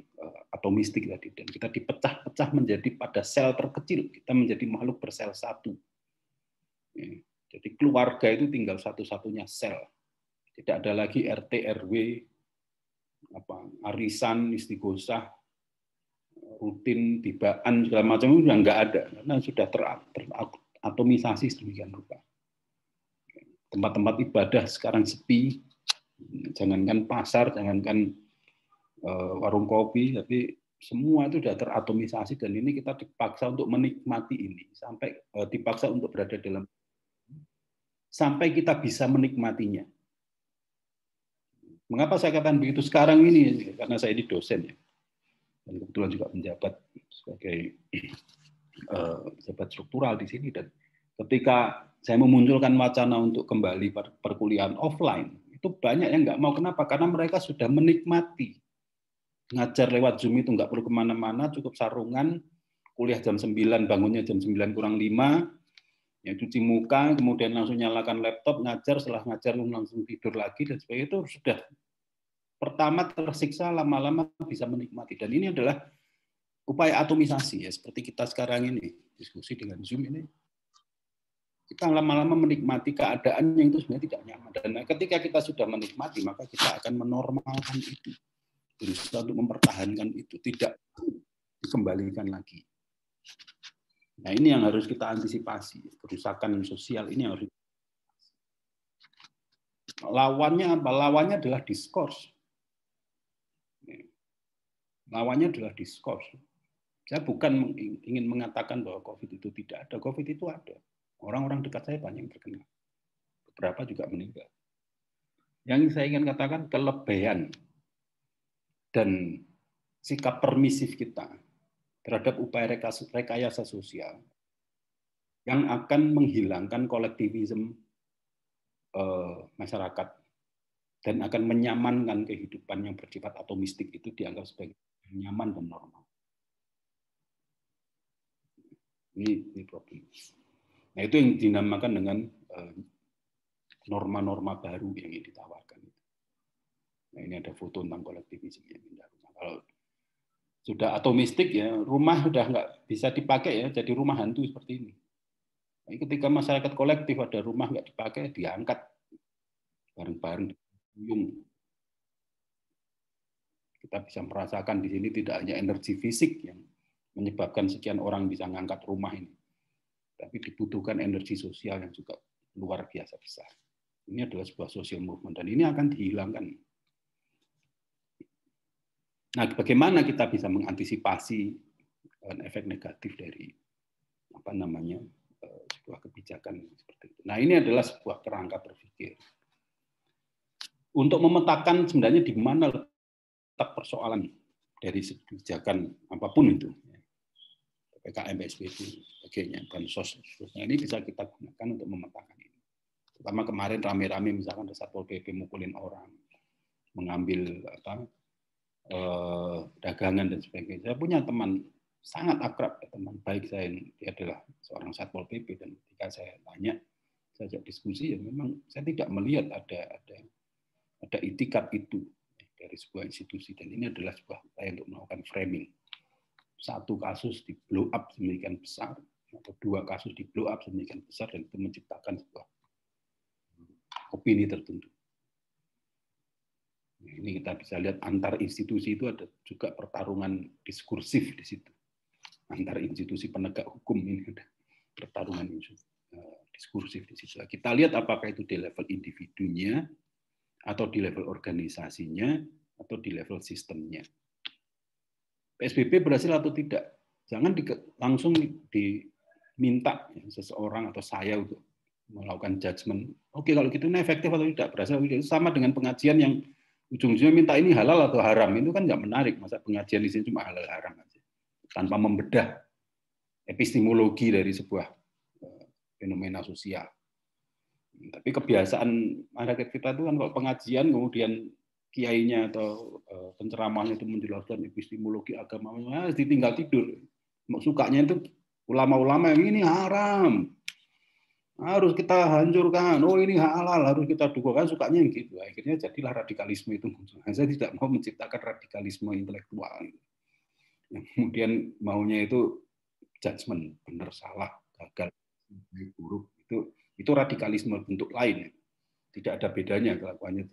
atomistik tadi, dan kita dipecah-pecah menjadi pada sel terkecil, kita menjadi makhluk bersel satu. Ya. Jadi keluarga itu tinggal satu-satunya sel. Tidak ada lagi RT, RW, arisan, istighosah, rutin, tibaan, segala macam itu nggak ada, karena sudah teratomisasi sedemikian rupa. tempat-tempat ibadah sekarang sepi, jangankan pasar, jangankan warung kopi, tapi semua itu sudah teratomisasi, dan ini kita dipaksa untuk menikmati ini, sampai dipaksa untuk berada dalam, sampai kita bisa menikmatinya. Mengapa saya katakan begitu sekarang ini? Karena saya ini dosen ya, dan kebetulan juga menjabat sebagai pejabat struktural di sini, dan ketika saya memunculkan wacana untuk kembali perkuliahan offline, itu banyak yang nggak mau. Kenapa? Karena mereka sudah menikmati ngajar lewat Zoom itu nggak perlu kemana-mana, cukup sarungan, kuliah jam 9, bangunnya jam 9 kurang 5, ya cuci muka, kemudian langsung nyalakan laptop, ngajar, setelah ngajar langsung tidur lagi, dan sebagainya. Itu sudah pertama tersiksa, lama-lama bisa menikmati. Dan ini adalah upaya atomisasi, ya seperti kita sekarang ini, diskusi dengan Zoom ini. Kita lama-lama menikmati keadaan yang itu sebenarnya tidak nyaman. Dan ketika kita sudah menikmati, maka kita akan menormalkan itu. Berusaha untuk mempertahankan itu, tidak dikembalikan lagi. Nah, ini yang harus kita antisipasi. Kerusakan sosial ini harus. Lawannya apa? Lawannya adalah diskurs. Lawannya adalah diskurs. Saya bukan ingin mengatakan bahwa COVID itu tidak ada. COVID itu ada. Orang-orang dekat saya banyak yang terkena. Beberapa juga meninggal. Yang saya ingin katakan kelebihan dan sikap permisif kita terhadap upaya rekayasa sosial yang akan menghilangkan kolektivisme masyarakat dan akan menyamankan kehidupan yang bersifat atomistik itu dianggap sebagai nyaman dan normal. Ini problem. Nah, itu yang dinamakan dengan norma-norma baru yang ditawarkan. Nah, ini ada foto tentang kolektivisme yang pindah rumah. Kalau sudah atomistik ya, rumah sudah nggak bisa dipakai ya, jadi rumah hantu seperti ini. Nah, ketika masyarakat kolektif ada rumah nggak dipakai, diangkat bareng-bareng, kita bisa merasakan di sini tidak hanya energi fisik yang menyebabkan sekian orang bisa mengangkat rumah ini, tapi dibutuhkan energi sosial yang juga luar biasa besar. Ini adalah sebuah social movement, dan ini akan dihilangkan. Nah, bagaimana kita bisa mengantisipasi efek negatif dari sebuah kebijakan seperti itu? Nah, ini adalah sebuah kerangka berpikir untuk memetakan sebenarnya di mana letak persoalan dari kebijakan apapun itu, PPKM, PSBB, sebagainya, bansos, ini bisa kita gunakan untuk memetakan ini. Pertama kemarin rame-rame misalkan ada Satpol PP mukulin orang, mengambil dagangan dan sebagainya. Saya punya teman sangat akrab, teman baik saya, dia adalah seorang Satpol PP, dan ketika saya tanya, saya ajak diskusi, ya memang saya tidak melihat ada itikat itu dari sebuah institusi, dan ini adalah sebuah upaya untuk melakukan framing. Satu kasus di blow up sedemikian besar, atau dua kasus di blow up sedemikian besar, dan itu menciptakan sebuah opini tertentu. Ini kita bisa lihat antar institusi itu ada juga pertarungan diskursif di situ. Antar institusi penegak hukum ini ada pertarungan diskursif di situ. Kita lihat apakah itu di level individunya, atau di level organisasinya, atau di level sistemnya. PSBB berhasil atau tidak? Jangan langsung diminta seseorang atau saya untuk melakukan judgement. Oke, kalau gitu ini efektif atau tidak, berhasil atau tidak. Sama dengan pengajian yang ujung-ujungnya minta ini halal atau haram, itu kan nggak menarik. Masa pengajian di sini cuma halal haram aja, tanpa membedah epistemologi dari sebuah fenomena sosial. Tapi kebiasaan masyarakat kita itu kan kalau pengajian kemudian kiainya atau penceramahnya itu menjelaskan epistemologi agama, ditinggal tidur. Sukanya itu ulama-ulama yang ini haram, harus kita hancurkan, oh ini halal, harus kita dukung, kan sukanya yang gitu. Akhirnya jadilah radikalisme itu. Saya tidak mau menciptakan radikalisme intelektual. Yang kemudian maunya itu judgement, benar salah, gagal, buruk, itu radikalisme bentuk lain. Tidak ada bedanya kelakuannya.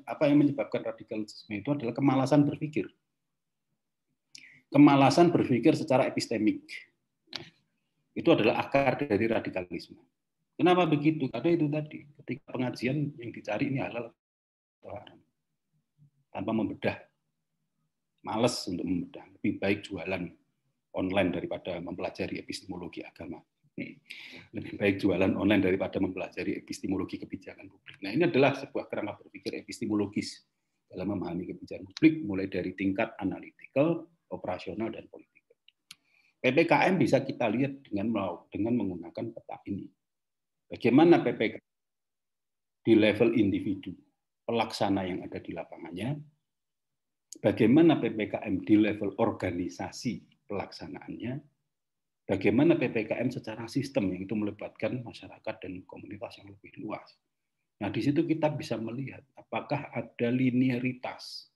Apa yang menyebabkan radikalisme itu adalah kemalasan berpikir. Kemalasan berpikir secara epistemik. Itu adalah akar dari radikalisme. Kenapa begitu? Karena itu tadi, ketika pengajian yang dicari ini halal atau haram. Tanpa membedah. Males untuk membedah. Lebih baik jualan online daripada mempelajari epistemologi agama. Lebih baik jualan online daripada mempelajari epistemologi kebijakan publik. Nah, ini adalah sebuah kerangka berpikir epistemologis dalam memahami kebijakan publik, mulai dari tingkat analytical, operasional, dan politik. PPKM bisa kita lihat dengan menggunakan peta ini. Bagaimana PPKM di level individu, pelaksana yang ada di lapangannya, bagaimana PPKM di level organisasi pelaksanaannya, bagaimana PPKM secara sistem yang itu melibatkan masyarakat dan komunitas yang lebih luas. Nah, di situ kita bisa melihat apakah ada linearitas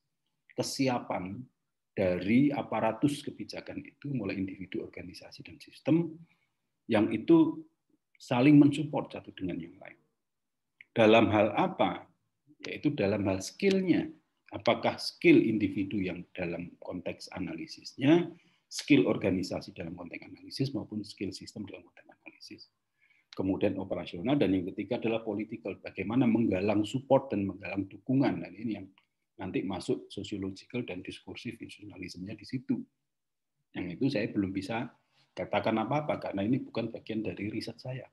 kesiapan dari aparatus kebijakan itu, mulai individu, organisasi, dan sistem, yang itu saling mensupport satu dengan yang lain. Dalam hal apa? Yaitu dalam hal skill-nya. Apakah skill individu yang dalam konteks analisisnya, skill organisasi dalam konteks analisis, maupun skill sistem dalam konteks analisis. Kemudian operasional, dan yang ketiga adalah political. Bagaimana menggalang support dan menggalang dukungan. Dan ini yang nanti masuk sosiological dan diskursif institusionalismenya di situ. Yang itu saya belum bisa katakan apa-apa, karena ini bukan bagian dari riset saya.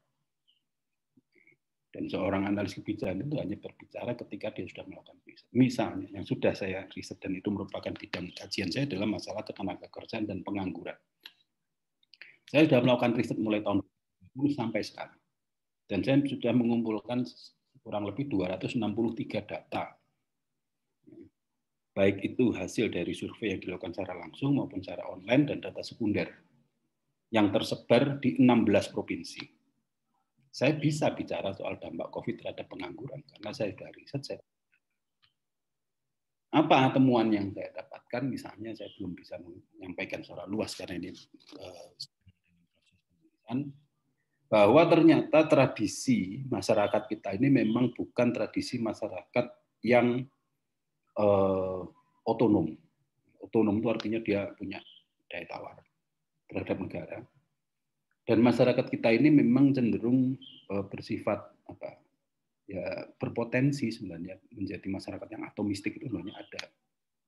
Dan seorang analis kebijakan itu hanya berbicara ketika dia sudah melakukan riset. Misalnya, yang sudah saya riset dan itu merupakan bidang kajian saya adalah masalah ketenagakerjaan dan pengangguran. Saya sudah melakukan riset mulai tahun 2010 sampai sekarang. Dan saya sudah mengumpulkan kurang lebih 263 data. Baik itu hasil dari survei yang dilakukan secara langsung maupun secara online dan data sekunder yang tersebar di 16 provinsi. Saya bisa bicara soal dampak COVID terhadap pengangguran karena saya sudah riset. Apa temuan yang saya dapatkan? Misalnya saya belum bisa menyampaikan secara luas karena ini proses penulisan, bahwa ternyata tradisi masyarakat kita ini memang bukan tradisi masyarakat yang otonom. Otonom itu artinya dia punya daya tawar terhadap negara. Dan masyarakat kita ini memang cenderung bersifat berpotensi sebenarnya menjadi masyarakat yang atomistik. Itu sebenarnya ada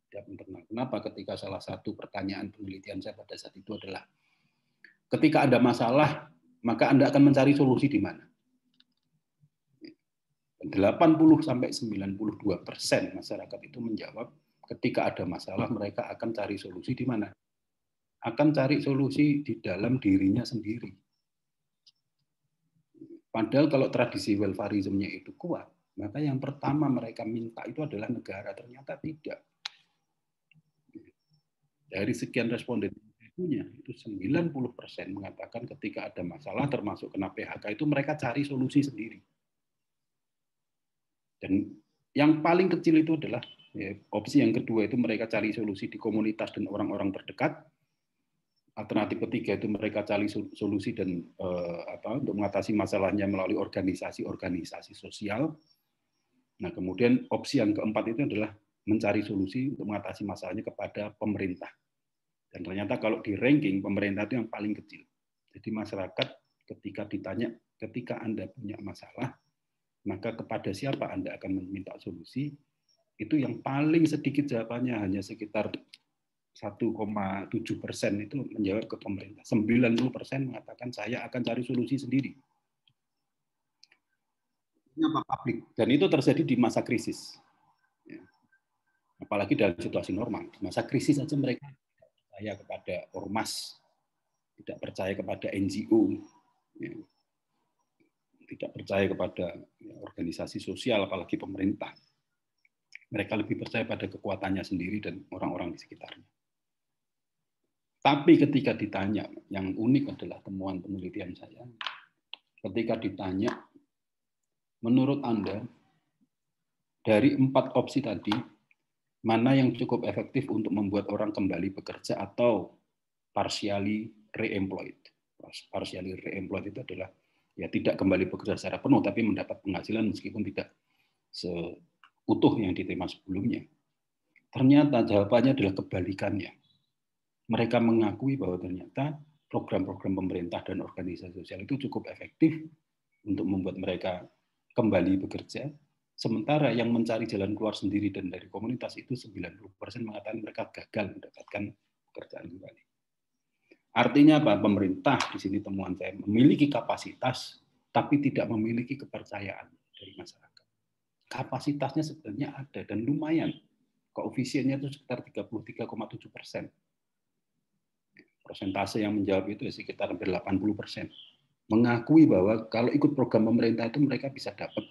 tiap internal. Kenapa? Ketika salah satu pertanyaan penelitian saya pada saat itu adalah ketika ada masalah, maka Anda akan mencari solusi di mana? 80-92% masyarakat itu menjawab ketika ada masalah mereka akan cari solusi di mana? Akan cari solusi di dalam dirinya sendiri. Padahal kalau tradisi welfarismenya itu kuat, maka yang pertama mereka minta itu adalah negara. Ternyata tidak. Dari sekian responden itu 90% mengatakan ketika ada masalah termasuk kena PHK itu mereka cari solusi sendiri. Dan yang paling kecil itu adalah opsi yang kedua itu mereka cari solusi di komunitas dan orang-orang terdekat. Alternatif ketiga itu mereka cari solusi dan untuk mengatasi masalahnya melalui organisasi sosial. Nah, kemudian opsi yang keempat itu adalah mencari solusi untuk mengatasi masalahnya kepada pemerintah. Dan ternyata kalau di ranking pemerintah itu yang paling kecil. Jadi masyarakat ketika ditanya, ketika Anda punya masalah, maka kepada siapa Anda akan meminta solusi? Itu yang paling sedikit jawabannya, hanya sekitar 1,7% itu menjawab ke pemerintah. 90% mengatakan saya akan cari solusi sendiri. Publik. Dan itu terjadi di masa krisis. Apalagi dalam situasi normal. Di masa krisis saja mereka percaya kepada ormas, tidak percaya kepada NGO, tidak percaya kepada organisasi sosial, apalagi pemerintah. Mereka lebih percaya pada kekuatannya sendiri dan orang-orang di sekitarnya. Tapi ketika ditanya, yang unik adalah temuan penelitian saya, ketika ditanya, menurut Anda, dari 4 opsi tadi, mana yang cukup efektif untuk membuat orang kembali bekerja atau partially re-employed? Partially re-employed itu adalah ya tidak kembali bekerja secara penuh, tapi mendapat penghasilan meskipun tidak seutuh yang diterima sebelumnya. Ternyata jawabannya adalah kebalikannya. Mereka mengakui bahwa ternyata program-program pemerintah dan organisasi sosial itu cukup efektif untuk membuat mereka kembali bekerja, sementara yang mencari jalan keluar sendiri dan dari komunitas itu 90% mengatakan mereka gagal mendapatkan pekerjaan kembali. Artinya apa? Pemerintah di sini temuan saya memiliki kapasitas tapi tidak memiliki kepercayaan dari masyarakat. Kapasitasnya sebenarnya ada dan lumayan. Koefisiennya itu sekitar 33,7%. Persentase yang menjawab itu sekitar hampir 80%. Mengakui bahwa kalau ikut program pemerintah itu mereka bisa dapat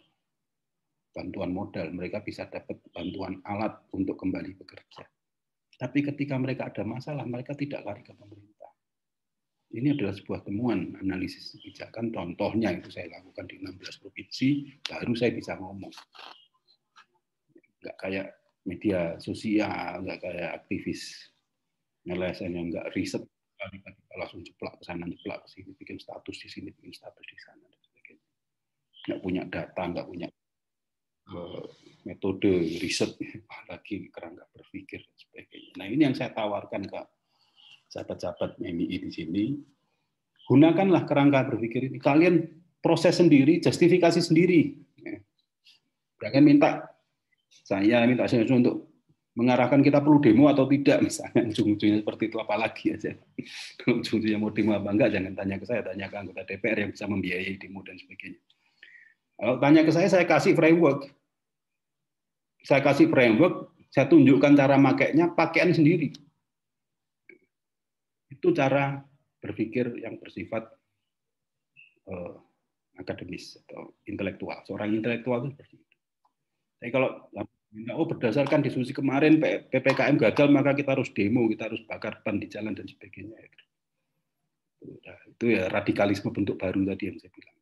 bantuan modal, mereka bisa dapat bantuan alat untuk kembali bekerja. Tapi ketika mereka ada masalah, mereka tidak lari ke pemerintah. Ini adalah sebuah temuan analisis kebijakan, contohnya itu saya lakukan di 16 provinsi, baru saya bisa ngomong. Nggak kayak media sosial, nggak kayak aktivis LSM yang nggak riset, tiba-tiba langsung jeplak ke sana, jeplak ke sini, bikin status di sini, bikin status di sana, dan sebagainya. Nggak punya data, nggak punya metode riset, apalagi kerangka berpikir dan sebagainya. Nah, ini yang saya tawarkan ke sahabat-sahabat MII di sini. Gunakanlah kerangka berpikir ini. Kalian proses sendiri, justifikasi sendiri. Jangan minta saya untuk mengarahkan kita perlu demo atau tidak, misalnya ujung-ujungnya seperti itu, apalagi aja. Kalau ujung-ujungnya mau demo apa enggak, jangan tanya ke saya, tanya ke anggota DPR yang bisa membiayai demo dan sebagainya. Kalau tanya ke saya kasih framework. Saya kasih framework, saya tunjukkan cara makainya, pakaian sendiri. Itu cara berpikir yang bersifat akademis atau intelektual. Seorang intelektual itu seperti itu. Tapi kalau berdasarkan diskusi kemarin PPKM gagal, maka kita harus demo, kita harus bakar ban di jalan dan sebagainya. Itu ya radikalisme bentuk baru tadi yang saya bilang.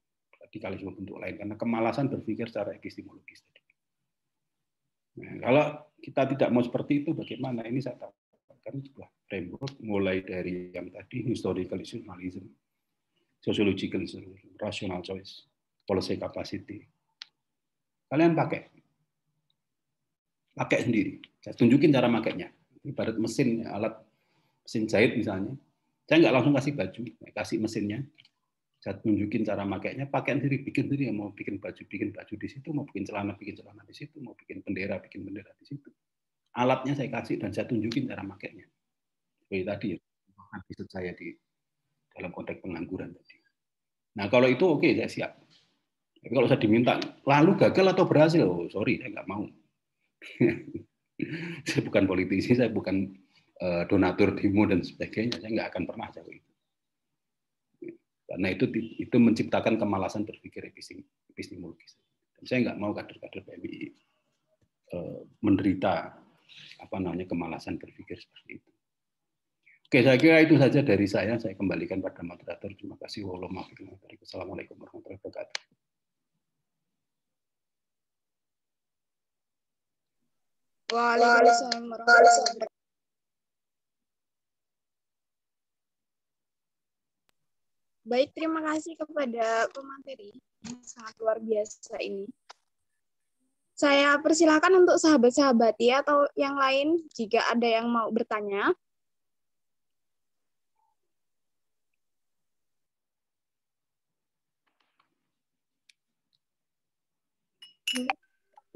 Radikalisme bentuk lain, karena kemalasan berpikir secara epistemologis tadi. Nah, kalau kita tidak mau seperti itu, bagaimana? Ini saya tawarkan sebuah framework, mulai dari yang tadi, historical journalism, sociological journalism, rational choice, policy capacity. Kalian pakai sendiri. Saya tunjukin cara makainya. Ibarat mesin, alat mesin jahit misalnya. Saya nggak langsung kasih baju, kasih mesinnya. Saya tunjukin cara makainya, pakai sendiri, bikin sendiri. Mau bikin baju di situ, mau bikin celana di situ, mau bikin bendera di situ. Alatnya saya kasih dan saya tunjukin cara makainya. Seperti tadi ya, riset saya di dalam konteks pengangguran tadi. Nah kalau itu oke, saya siap. Tapi kalau saya diminta, lalu gagal atau berhasil? Oh, sorry, saya nggak mau. Saya bukan politisi, saya bukan donatur demo dan sebagainya. Saya nggak akan pernah jawab itu. Karena itu menciptakan kemalasan berpikir epistemologis. Dan saya nggak mau kader-kader PMI menderita kemalasan berpikir seperti itu. Oke, saya kira itu saja dari saya. Saya kembalikan pada moderator. Terima kasih. Wassalamualaikum warahmatullahi wabarakatuh. Waalaikumsalam warahmatullahi wabarakatuh. Baik, terima kasih kepada pemateri yang sangat luar biasa ini. Saya persilakan untuk sahabat-sahabati atau yang lain jika ada yang mau bertanya.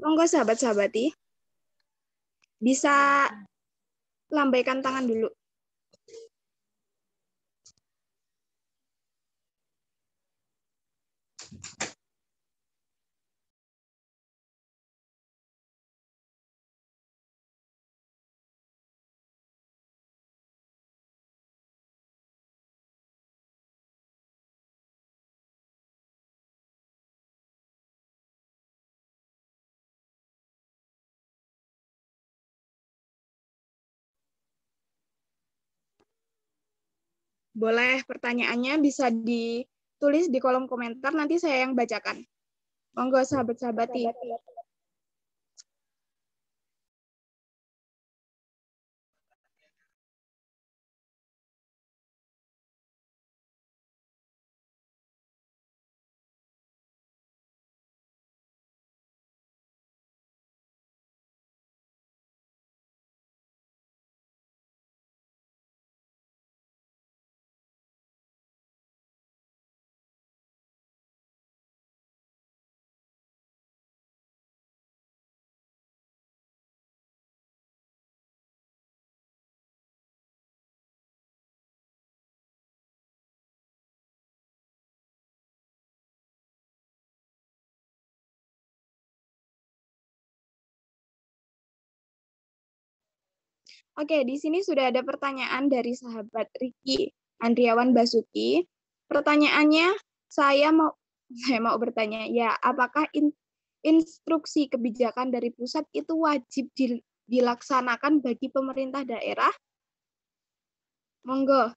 Monggo sahabat-sahabati. Bisa lambaikan tangan dulu. Boleh, pertanyaannya bisa ditulis di kolom komentar, nanti saya yang bacakan. Monggo sahabat-sahabati. Oke, di sini sudah ada pertanyaan dari sahabat Riki Andriawan Basuki. Pertanyaannya, saya mau bertanya, ya, apakah instruksi kebijakan dari pusat itu wajib dilaksanakan bagi pemerintah daerah? Monggo,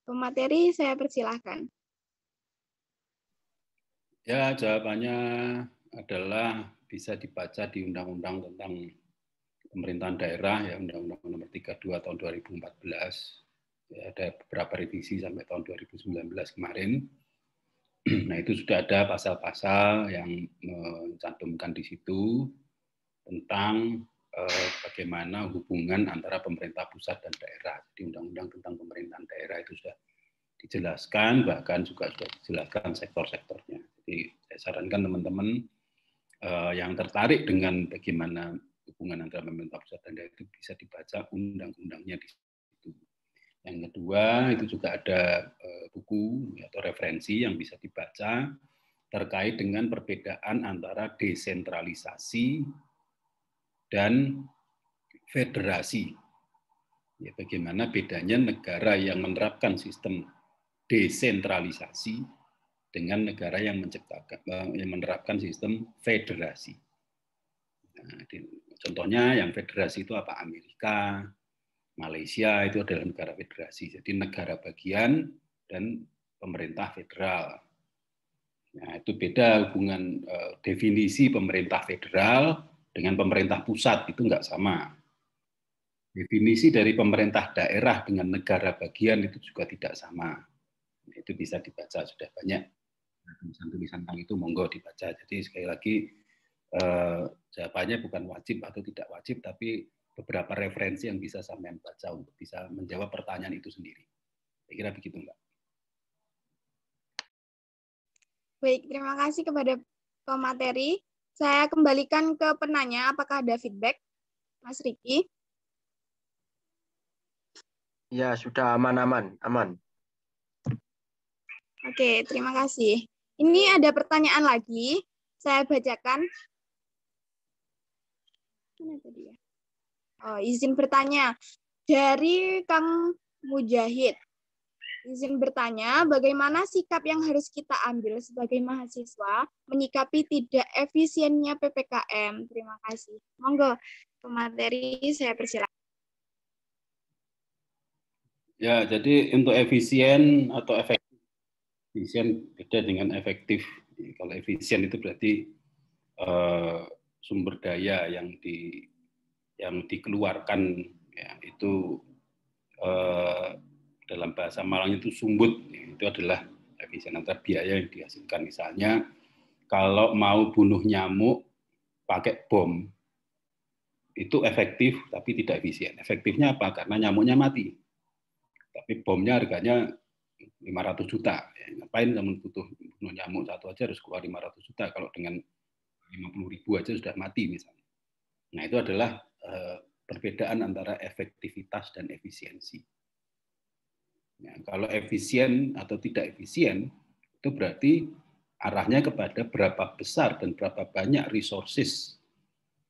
pemateri saya persilahkan. Ya, jawabannya adalah bisa dibaca di Undang-Undang tentang Pemerintahan Daerah, ya, Undang-Undang Nomor 32 tahun 2014. Ya, ada beberapa revisi sampai tahun 2019 kemarin. Nah, itu sudah ada pasal-pasal yang mencantumkan di situ tentang bagaimana hubungan antara pemerintah pusat dan daerah. Di Undang-Undang tentang Pemerintahan Daerah itu sudah dijelaskan, bahkan juga sudah dijelaskan sektor-sektornya. Jadi saya sarankan teman-teman yang tertarik dengan bagaimana hubungan antara pemerintah pusat dan daerah itu bisa dibaca undang-undangnya di situ. Yang kedua, itu juga ada buku atau referensi yang bisa dibaca terkait dengan perbedaan antara desentralisasi dan federasi. Ya, bagaimana bedanya negara yang menerapkan sistem desentralisasi dengan negara yang menerapkan sistem federasi. Nah, contohnya yang federasi itu apa? Amerika, Malaysia itu adalah negara federasi. Jadi negara bagian dan pemerintah federal. Nah, itu beda hubungan definisi pemerintah federal dengan pemerintah pusat, itu enggak sama. Definisi dari pemerintah daerah dengan negara bagian itu juga tidak sama. Itu bisa dibaca, sudah banyak tulisan-tulisan tentang itu, monggo dibaca. Jadi sekali lagi jawabannya bukan wajib atau tidak wajib, tapi beberapa referensi yang bisa sampean baca untuk bisa menjawab pertanyaan itu sendiri. Saya kira begitu, Mbak. Baik, terima kasih kepada pemateri. Saya kembalikan ke penanya, apakah ada feedback, Mas Riki? Ya, sudah aman. Oke, terima kasih. Ini ada pertanyaan lagi. Saya bacakan. Mana tadi ya? Oh, izin bertanya. Dari Kang Mujahid. Izin bertanya, bagaimana sikap yang harus kita ambil sebagai mahasiswa menyikapi tidak efisiennya PPKM? Terima kasih. Monggo, pemateri saya persilakan. Ya, jadi untuk efisien atau efektif, efisien beda dengan efektif. Kalau efisien itu berarti sumber daya yang dikeluarkan, ya, itu dalam bahasa Malang itu sumbut, itu adalah efisien antara biaya yang dihasilkan. Misalnya kalau mau bunuh nyamuk pakai bom, itu efektif tapi tidak efisien. Efektifnya apa? Karena nyamuknya mati. Tapi bomnya harganya 500 juta. Ya, ngapain kamu butuh bunuh nyamuk satu aja harus keluar 500 juta, kalau dengan 50.000 aja sudah mati misalnya. Nah, itu adalah perbedaan antara efektivitas dan efisiensi. Ya, kalau efisien atau tidak efisien, itu berarti arahnya kepada berapa besar dan berapa banyak resources.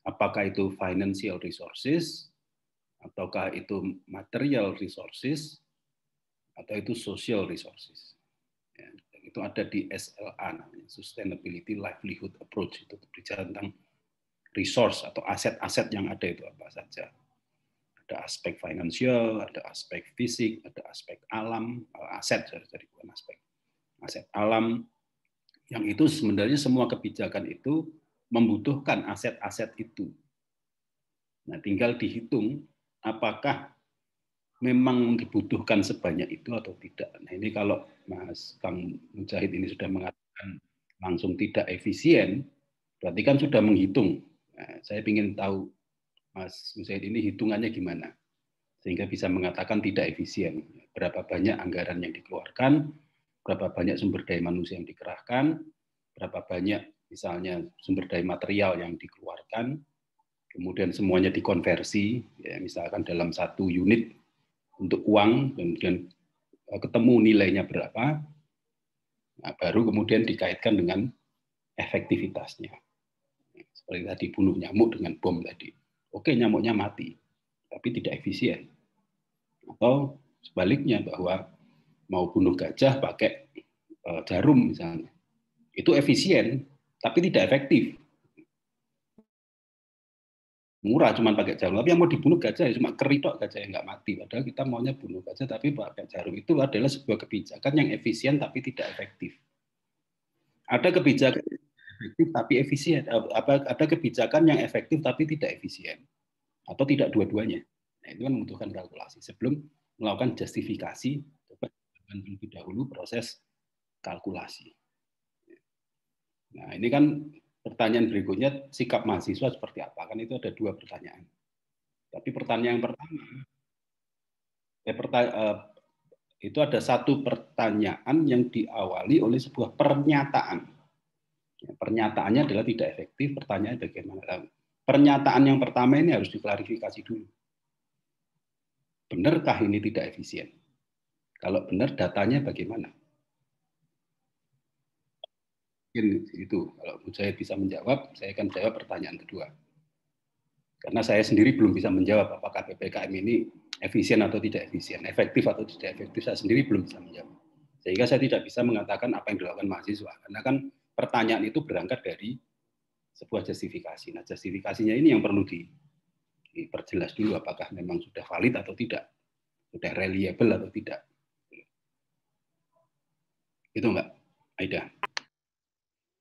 Apakah itu financial resources, ataukah itu material resources, atau itu social resources. Ya, itu ada di SLA, namanya Sustainability Livelihood Approach. Itu berbicara tentang resource atau aset-aset yang ada itu apa saja. Ada aspek finansial, ada aspek fisik, ada aspek alam, aset, jadi bukan aset alam, yang itu sebenarnya semua kebijakan itu membutuhkan aset-aset itu. Nah, tinggal dihitung apakah memang dibutuhkan sebanyak itu atau tidak. Nah, ini kalau Mas Kang Mujahid ini sudah mengatakan langsung tidak efisien, berarti kan sudah menghitung. Nah, saya ingin tahu Mas Mujahid ini hitungannya gimana, sehingga bisa mengatakan tidak efisien. Berapa banyak anggaran yang dikeluarkan, berapa banyak sumber daya manusia yang dikerahkan, berapa banyak misalnya sumber daya material yang dikeluarkan, kemudian semuanya dikonversi, ya, misalkan dalam satu unit untuk uang, kemudian ketemu nilainya berapa, nah, baru kemudian dikaitkan dengan efektivitasnya. Seperti tadi bunuh nyamuk dengan bom tadi. Oke, nyamuknya mati, tapi tidak efisien. Atau sebaliknya, bahwa mau bunuh gajah pakai jarum misalnya. Itu efisien, tapi tidak efektif. Murah cuma pakai jarum, tapi yang mau dibunuh gajah ya cuma keritok gajah yang nggak mati. Padahal kita maunya bunuh gajah tapi pakai jarum. Itu adalah sebuah kebijakan yang efisien tapi tidak efektif. Ada kebijakan efektif tapi efisien. Ada kebijakan yang efektif tapi tidak efisien. Atau tidak dua-duanya. Nah, itu kan membutuhkan kalkulasi. Sebelum melakukan justifikasi, coba terlebih dahulu proses kalkulasi. Nah, ini kan pertanyaan berikutnya, sikap mahasiswa seperti apa? Kan itu ada 2 pertanyaan. Tapi pertanyaan yang pertama, itu ada 1 pertanyaan yang diawali oleh sebuah pernyataan. Pernyataannya adalah tidak efektif, pertanyaannya bagaimana? Pernyataan yang pertama ini harus diklarifikasi dulu. Benarkah ini tidak efisien? Kalau benar, datanya bagaimana? Itu kalau saya bisa menjawab, saya akan jawab pertanyaan kedua. Karena saya sendiri belum bisa menjawab apakah PPKM ini efisien atau tidak efisien, efektif atau tidak efektif, saya sendiri belum bisa menjawab. Sehingga saya tidak bisa mengatakan apa yang dilakukan mahasiswa. Karena kan pertanyaan itu berangkat dari sebuah justifikasi. Nah, justifikasinya ini yang perlu diperjelas dulu apakah memang sudah valid atau tidak, sudah reliable atau tidak. Itu Mbak Aida.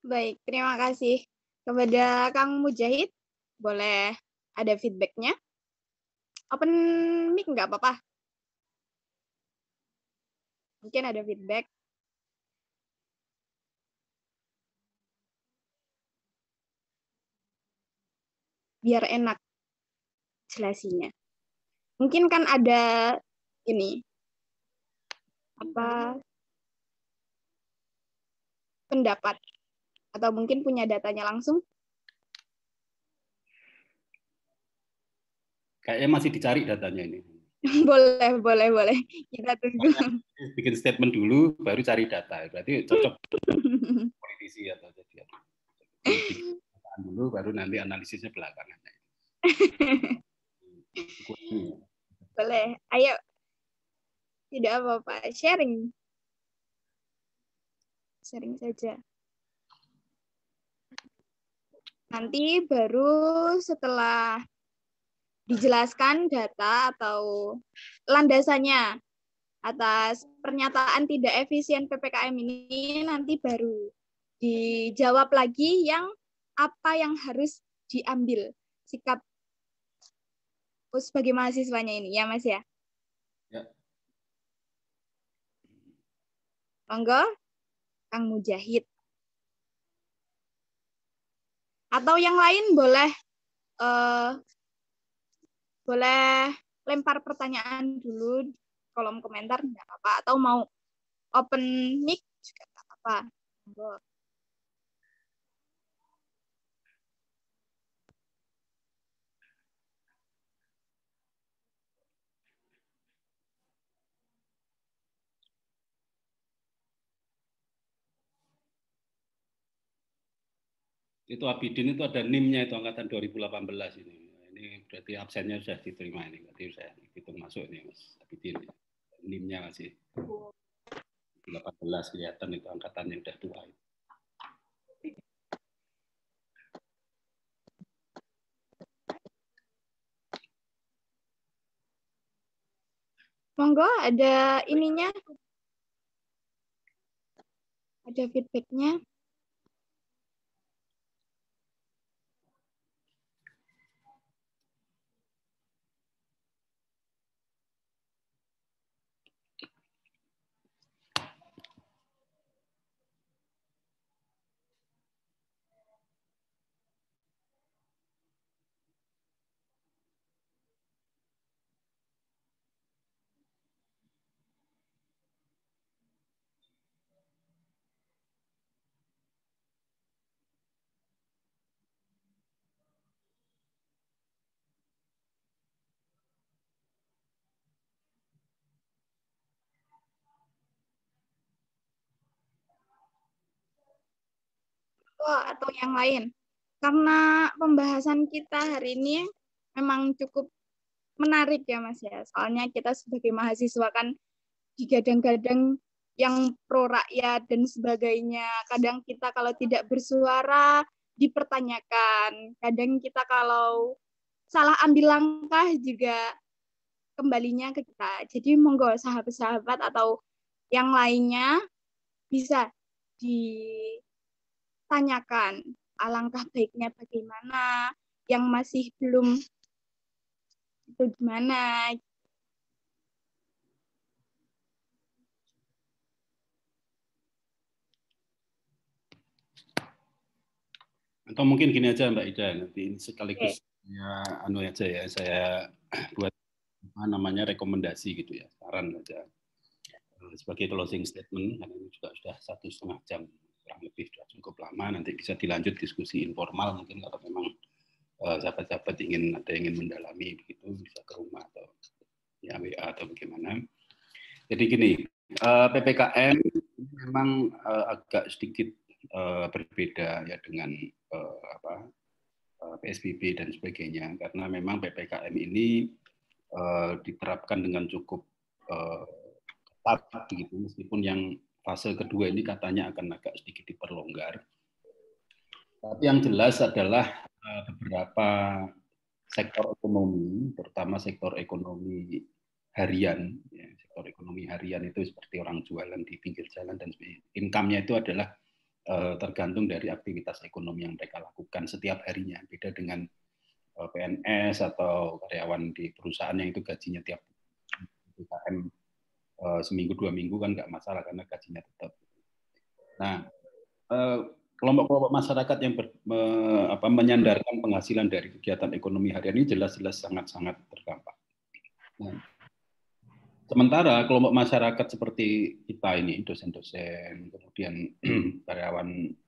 Baik, terima kasih kepada Kang Mujahid. Boleh ada feedback-nya? Open mic nggak apa-apa? Mungkin ada feedback. Biar enak jelasinya. Mungkin kan ada ini, apa, pendapat. Atau mungkin punya datanya langsung. Kayaknya masih dicari datanya ini. boleh. Kita tunggu. Bikin statement dulu, baru cari data. Berarti cocok politisi atau jadi. Bikin data dulu, baru nanti analisisnya belakangan. Boleh, ayo. Tidak apa-apa, sharing. Sharing saja. Nanti baru setelah dijelaskan data atau landasannya atas pernyataan tidak efisien PPKM ini, nanti baru dijawab lagi yang apa yang harus diambil sikap sebagai mahasiswanya ini, ya Mas ya? Ya. Monggo, Kang Mujahid. Atau yang lain boleh boleh lempar pertanyaan dulu di kolom komentar, nggak apa-apa. Atau mau open mic juga nggak apa-apa. Monggo. Itu Abidin itu ada NIM-nya itu angkatan 2018 ini. Ini berarti absennya sudah diterima ini. Berarti saya hitung masuk nih Mas Abidin. NIM-nya masih 18 kelihatan itu angkatan yang udah tua. Monggo, ada ininya. Ada feedback-nya. Atau yang lain. Karena pembahasan kita hari ini memang cukup menarik ya Mas ya. Soalnya kita sebagai mahasiswa kan digadang-gadang yang pro rakyat dan sebagainya. Kadang kita kalau tidak bersuara dipertanyakan. Kadang kita kalau salah ambil langkah juga kembalinya ke kita. Jadi monggo sahabat-sahabat atau yang lainnya bisa ditanyakan alangkah baiknya bagaimana, yang masih belum itu gimana. Atau mungkin gini aja Mbak Ida, nanti ini sekaligus saya buat rekomendasi gitu ya, saran aja sebagai closing statement, karena ini juga sudah 1,5 jam kurang lebih, sudah cukup lama. Nanti bisa dilanjut diskusi informal mungkin kalau memang sahabat-sahabat ingin mendalami begitu, bisa ke rumah atau ya WA atau bagaimana. Jadi gini, PPKM memang agak sedikit berbeda ya dengan PSBB dan sebagainya, karena memang PPKM ini diterapkan dengan cukup ketat begitu, meskipun yang fase kedua ini katanya akan agak sedikit diperlonggar. Tapi yang jelas adalah beberapa sektor ekonomi, terutama sektor ekonomi harian, ya, sektor ekonomi harian itu seperti orang jualan di pinggir jalan dan income-nya itu adalah tergantung dari aktivitas ekonomi yang mereka lakukan setiap harinya. Beda dengan PNS atau karyawan di perusahaan yang itu gajinya tiap PPKM seminggu 2 minggu kan nggak masalah karena gajinya tetap. Nah, kelompok-kelompok masyarakat yang menyandarkan penghasilan dari kegiatan ekonomi harian ini jelas-jelas sangat-sangat terdampak. Nah, sementara kelompok masyarakat seperti kita ini, dosen-dosen, kemudian karyawan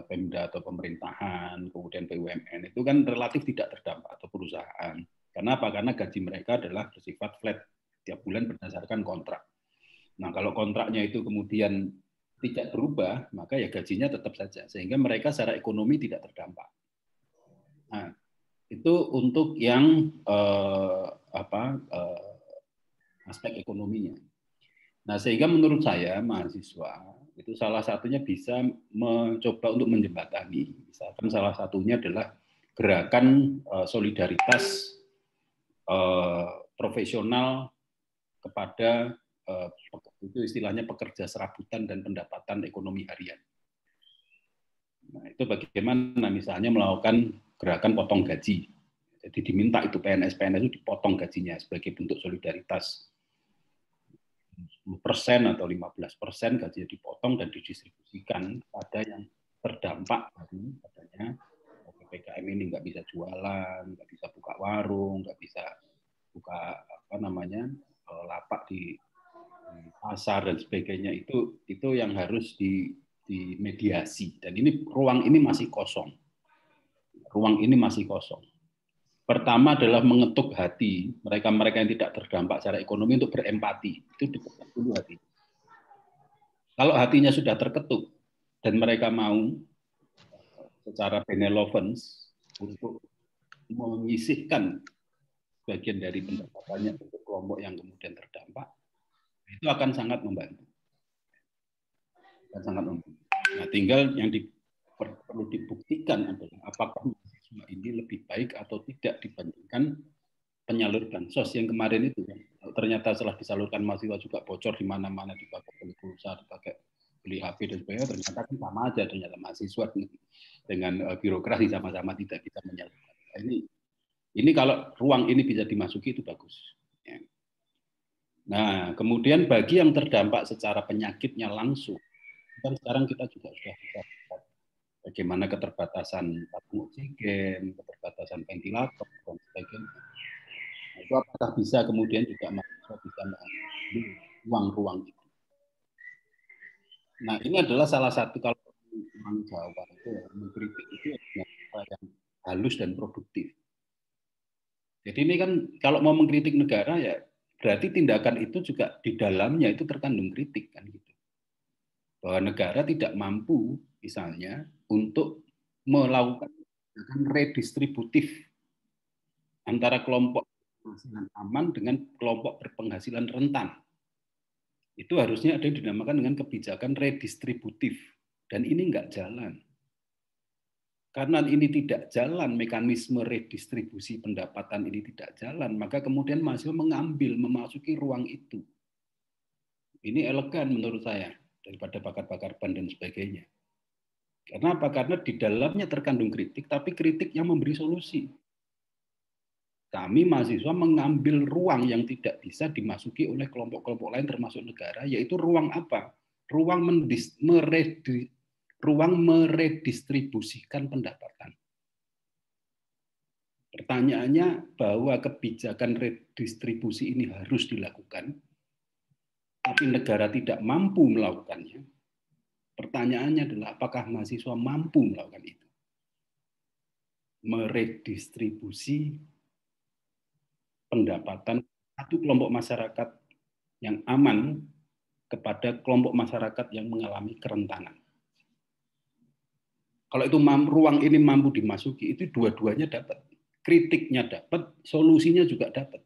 Pemda atau pemerintahan, kemudian BUMN, itu kan relatif tidak terdampak atau perusahaan. Kenapa? Karena gaji mereka adalah bersifat flat tiap bulan berdasarkan kontrak. Nah, kalau kontraknya itu kemudian tidak berubah, maka ya gajinya tetap saja, sehingga mereka secara ekonomi tidak terdampak. Nah, itu untuk yang aspek ekonominya. Nah, sehingga menurut saya mahasiswa itu salah satunya bisa mencoba untuk menjembatani. Misalkan salah satunya adalah gerakan solidaritas profesional kepada itu istilahnya pekerja serabutan dan pendapatan ekonomi harian. Nah, itu bagaimana misalnya melakukan gerakan potong gaji. Jadi diminta itu PNS itu dipotong gajinya sebagai bentuk solidaritas. 10% atau 15% gajinya dipotong dan didistribusikan pada yang terdampak dari adanya PPKM ini, nggak bisa jualan, nggak bisa buka warung, nggak bisa buka lapak di pasar dan sebagainya. Itu yang harus dimediasi, dan ini ruang ini masih kosong. Pertama adalah mengetuk hati mereka-mereka yang tidak terdampak secara ekonomi untuk berempati. Itu diketuk dulu hati. Kalau hatinya sudah terketuk dan mereka mau secara benevolence untuk menyisihkan bagian dari pendapatannya untuk kelompok yang kemudian terdampak, itu akan sangat membantu. Nah, tinggal yang perlu dibuktikan adalah apakah mahasiswa ini lebih baik atau tidak dibandingkan penyalur bansos yang kemarin itu. Ternyata setelah disalurkan mahasiswa juga bocor di mana-mana, dipakai beli pulsa, dipakai beli HP dan sebagainya, ternyata kan sama aja, ternyata mahasiswa dengan birokrasi sama-sama tidak bisa menyalurkan. Ini kalau ruang ini bisa dimasuki itu bagus. Nah, kemudian bagi yang terdampak secara penyakitnya langsung, kan sekarang kita juga sudah bisa bagaimana keterbatasan tabung oksigen, keterbatasan ventilator, dan sebagainya. Nah, itu apakah bisa kemudian juga mahasiswa bisa mengambil ruang-ruang itu. Nah, ini adalah salah satu, kalau orang Jawa itu mengkritik itu yang halus dan produktif. Jadi ini kan kalau mau mengkritik negara ya berarti tindakan itu juga di dalamnya itu terkandung kritik kan gitu. Bahwa negara tidak mampu misalnya untuk melakukan redistributif antara kelompok berpenghasilan aman dengan kelompok berpenghasilan rentan. Itu harusnya ada yang dinamakan dengan kebijakan redistributif. Dan ini nggak jalan. Karena ini tidak jalan, mekanisme redistribusi pendapatan ini tidak jalan, maka kemudian mahasiswa memasuki ruang itu. Ini elegan menurut saya, daripada bakar-bakar ban dan sebagainya. Karena apa? Karena di dalamnya terkandung kritik, tapi kritik yang memberi solusi. Kami mahasiswa mengambil ruang yang tidak bisa dimasuki oleh kelompok-kelompok lain termasuk negara, yaitu ruang apa? Ruang meredistribusikan pendapatan. Pertanyaannya bahwa kebijakan redistribusi ini harus dilakukan, tapi negara tidak mampu melakukannya. Pertanyaannya adalah apakah mahasiswa mampu melakukan itu? Meredistribusi pendapatan satu kelompok masyarakat yang aman kepada kelompok masyarakat yang mengalami kerentanan. Kalau itu ruang ini mampu dimasuki, itu dua-duanya dapat. Kritiknya dapat, solusinya juga dapat.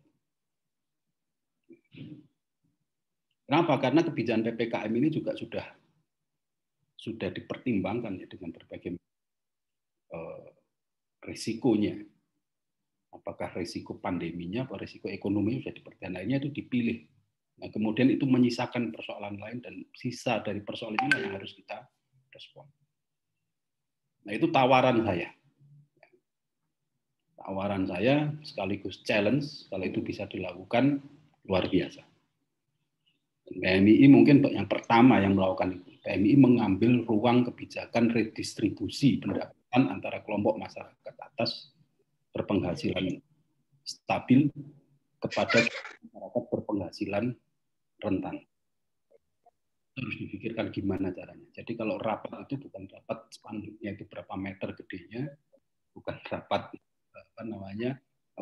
Kenapa? Karena kebijakan PPKM ini juga sudah dipertimbangkan ya, dengan berbagai risikonya. Apakah risiko pandeminya atau risiko ekonomi sudah dipertimbangkan, akhirnya itu dipilih. Nah, kemudian itu menyisakan persoalan lain dan sisa dari persoalan ini yang harus kita respon. Nah, itu tawaran saya. Tawaran saya sekaligus challenge, kalau itu bisa dilakukan, luar biasa. PMII mungkin yang pertama yang melakukan itu. PMII mengambil ruang kebijakan redistribusi pendapatan antara kelompok masyarakat atas berpenghasilan stabil kepada masyarakat berpenghasilan rentan. Harus dipikirkan gimana caranya. Jadi kalau rapat itu bukan rapat spanduknya itu berapa meter gedenya, bukan rapat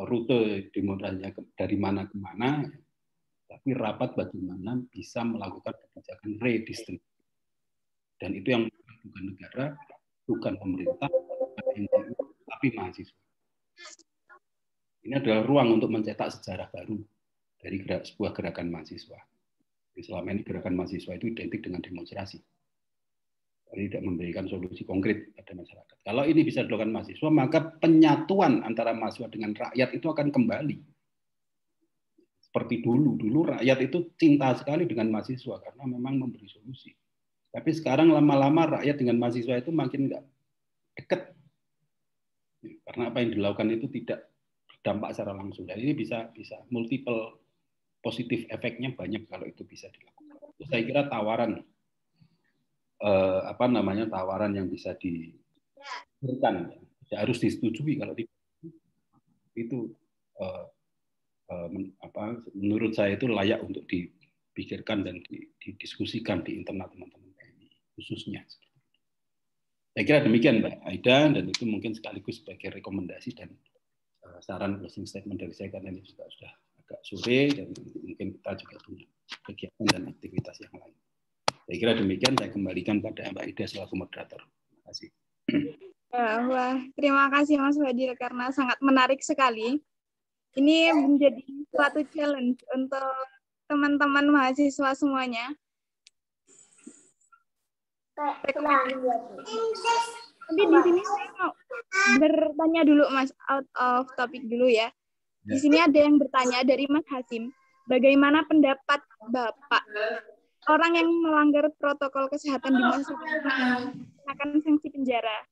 rute dimodalnya dari mana ke mana, tapi rapat bagaimana bisa melakukan kebijakan redistribusi. Dan itu yang bukan negara, bukan pemerintah, tapi mahasiswa. Ini adalah ruang untuk mencetak sejarah baru dari sebuah gerakan mahasiswa. Selama ini gerakan mahasiswa itu identik dengan demonstrasi. Tidak memberikan solusi konkret pada masyarakat. Kalau ini bisa dilakukan mahasiswa, maka penyatuan antara mahasiswa dengan rakyat itu akan kembali. Seperti dulu rakyat itu cinta sekali dengan mahasiswa karena memang memberi solusi. Tapi sekarang lama-lama rakyat dengan mahasiswa itu makin nggak dekat. Karena apa yang dilakukan itu tidak berdampak secara langsung. Dan ini bisa multiple positif efeknya banyak kalau itu bisa dilakukan. Itu saya kira tawaran tawaran yang bisa diberikan, tidak harus disetujui kalau itu menurut saya itu layak untuk dipikirkan dan didiskusikan di internal teman-teman PMII khususnya. Saya kira demikian Mbak Aida, dan itu mungkin sekaligus sebagai rekomendasi dan saran closing statement dari saya karena ini juga sudah agak sore dan mungkin kita juga punya kegiatan dan aktivitas yang lain. Saya kira demikian, saya kembalikan pada Mbak Ida selaku moderator. Terima kasih. Wah, terima kasih Mas Fadil karena sangat menarik sekali. Ini menjadi suatu challenge untuk teman-teman mahasiswa semuanya. Tapi di sini saya mau bertanya dulu Mas, out of topic dulu ya. Di sini ada yang bertanya dari Mas Hasim, bagaimana pendapat Bapak orang yang melanggar protokol kesehatan di masa akan sanksi penjara?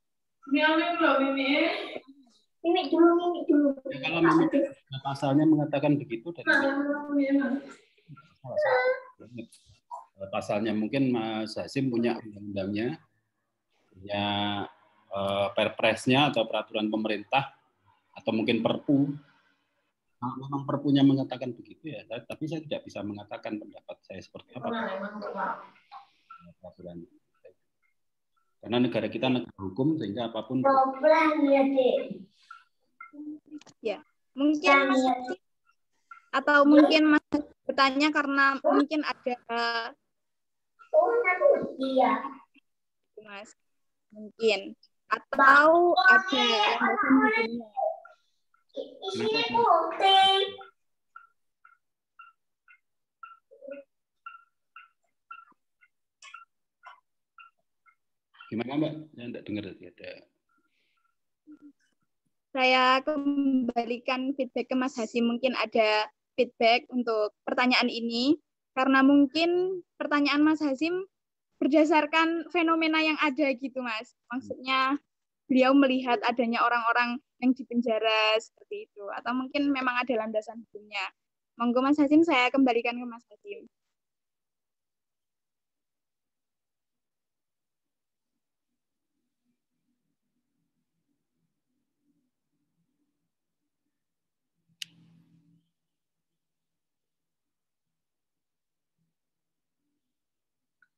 Ini dulu. Ya, kalau pasalnya mengatakan begitu, dan pasalnya mungkin Mas Hasim punya undang-undangnya, punya perpresnya atau peraturan pemerintah, atau mungkin perpu. Nah, memang perpunya mengatakan begitu ya, tapi saya tidak bisa mengatakan pendapat saya seperti apa. Karena negara kita negara hukum, sehingga apapun. Ya, mungkin Mas atau mungkin Mas bertanya karena mungkin ada Mas mungkin atau ada landasan hukumnya. Gimana Mbak? Saya tidak dengar tadi ada. Saya kembalikan feedback ke Mas Hasim. Mungkin ada feedback untuk pertanyaan ini. Karena mungkin pertanyaan Mas Hasim berdasarkan fenomena yang ada gitu, Mas. Maksudnya beliau melihat adanya orang-orang yang di penjara seperti itu. Atau mungkin memang ada landasan hukumnya. Monggo Mas Hasim, saya kembalikan ke Mas Hasim.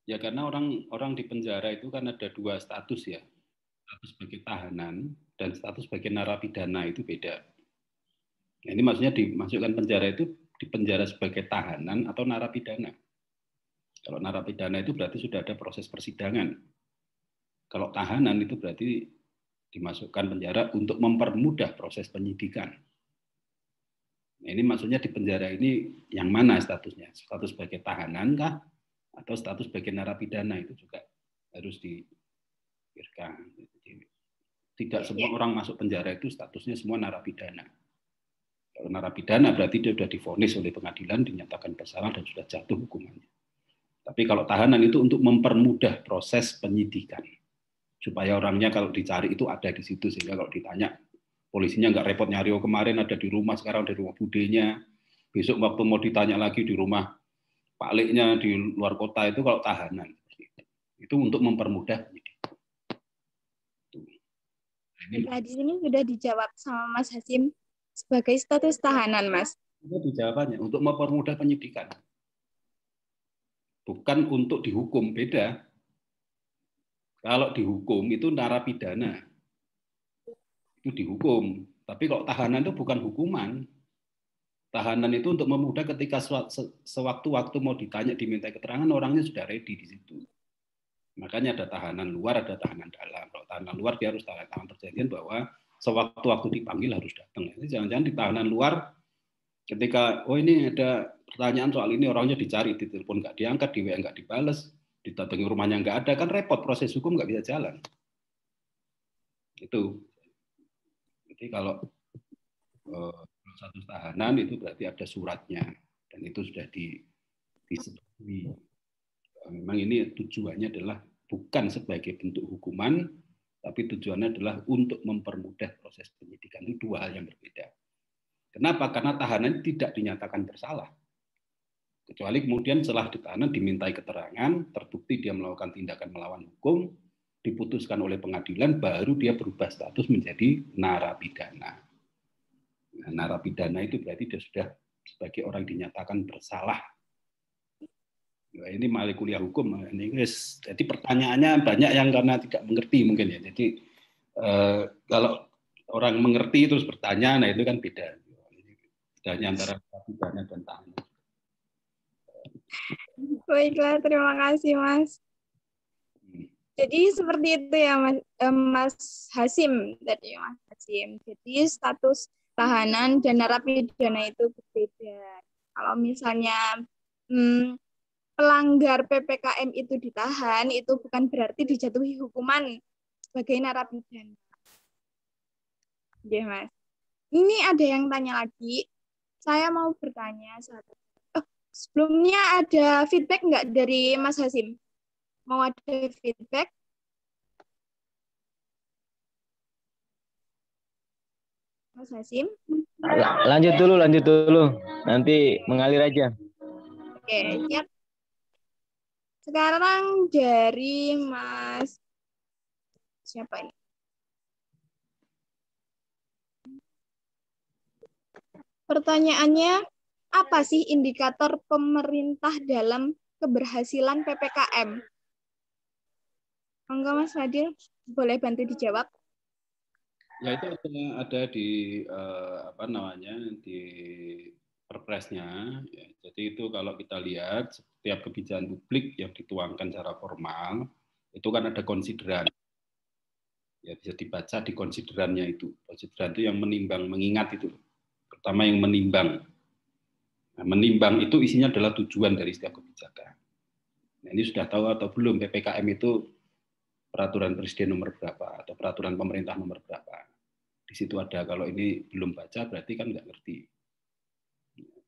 Ya karena orang di penjara itu kan ada dua status ya. Status sebagai tahanan dan status sebagai narapidana itu beda. Nah, ini maksudnya dimasukkan penjara itu di penjara sebagai tahanan atau narapidana. Kalau narapidana itu berarti sudah ada proses persidangan. Kalau tahanan itu berarti dimasukkan penjara untuk mempermudah proses penyidikan. Nah, ini maksudnya di penjara ini yang mana statusnya? Status sebagai tahanan kah? Atau status sebagai narapidana itu juga harus dipikirkan. Tidak semua orang masuk penjara itu statusnya semua narapidana. Kalau narapidana berarti dia sudah divonis oleh pengadilan, dinyatakan bersalah dan sudah jatuh hukumannya. Tapi kalau tahanan itu untuk mempermudah proses penyidikan. Supaya orangnya kalau dicari itu ada di situ, sehingga kalau ditanya polisinya nggak repot nyari, oh kemarin ada di rumah, sekarang di rumah budenya, besok waktu mau ditanya lagi di rumah Pak Leknya di luar kota, itu kalau tahanan. Itu untuk mempermudah penyidikan. Nah, di sini sudah dijawab sama Mas Hasim sebagai status tahanan, Mas. Itu dijawabannya untuk mempermudah penyidikan. Bukan untuk dihukum, beda. Kalau dihukum itu narapidana. Itu dihukum. Tapi kalau tahanan itu bukan hukuman. Tahanan itu untuk memudah ketika sewaktu-waktu mau ditanya, diminta keterangan, orangnya sudah ready di situ. Makanya ada tahanan luar, ada tahanan dalam. Kalau tahanan luar dia harus tangan perjanjian bahwa sewaktu-waktu dipanggil harus datang. Jadi jangan-jangan di tahanan luar ketika ini ada pertanyaan soal ini, orangnya dicari, di telepon nggak diangkat, di WA nggak dibales, didatangi rumahnya nggak ada, kan repot, proses hukum nggak bisa jalan. Itu. Jadi kalau status tahanan itu berarti ada suratnya dan itu sudah disetujui. Memang ini tujuannya adalah bukan sebagai bentuk hukuman, tapi tujuannya adalah untuk mempermudah proses penyidikan. Itu dua hal yang berbeda. Kenapa? Karena tahanan tidak dinyatakan bersalah. Kecuali kemudian setelah ditahanan dimintai keterangan, terbukti dia melakukan tindakan melawan hukum, diputuskan oleh pengadilan, baru dia berubah status menjadi narapidana. Nah, narapidana itu berarti dia sudah sebagai orang dinyatakan bersalah. Nah, ini malah kuliah hukum. Ini guys, jadi pertanyaannya banyak yang karena tidak mengerti mungkin ya. Jadi kalau orang mengerti terus bertanya, nah itu kan beda. Bedanya antara narapidana dan tahanan. Baiklah, terima kasih Mas. Jadi seperti itu ya Mas Hasim tadi, Mas Hasim. Jadi status tahanan dan narapidana itu berbeda. Kalau misalnya pelanggar PPKM itu ditahan, itu bukan berarti dijatuhi hukuman sebagai narapidana. Ya, Mas. Ini ada yang tanya lagi. Saya mau bertanya. Sebelumnya ada feedback nggak dari Mas Hasim? Mau ada feedback? Mas Hasim? Lanjut dulu. Nanti mengalir aja. Oke, siap. Sekarang dari Mas siapa ini? Pertanyaannya, apa sih indikator pemerintah dalam keberhasilan PPKM? Enggak Mas Fadil, boleh bantu dijawab? Ya itu ada di di perpresnya. Ya, jadi itu kalau kita lihat setiap kebijakan publik yang dituangkan secara formal itu kan ada konsideran. Ya bisa dibaca di konsiderannya itu. Konsideran itu yang menimbang, mengingat itu. Pertama yang menimbang. Nah, menimbang itu isinya adalah tujuan dari setiap kebijakan. Nah, ini sudah tahu atau belum PPKM itu peraturan presiden nomor berapa atau peraturan pemerintah nomor berapa. Di situ ada, kalau ini belum baca berarti kan nggak ngerti.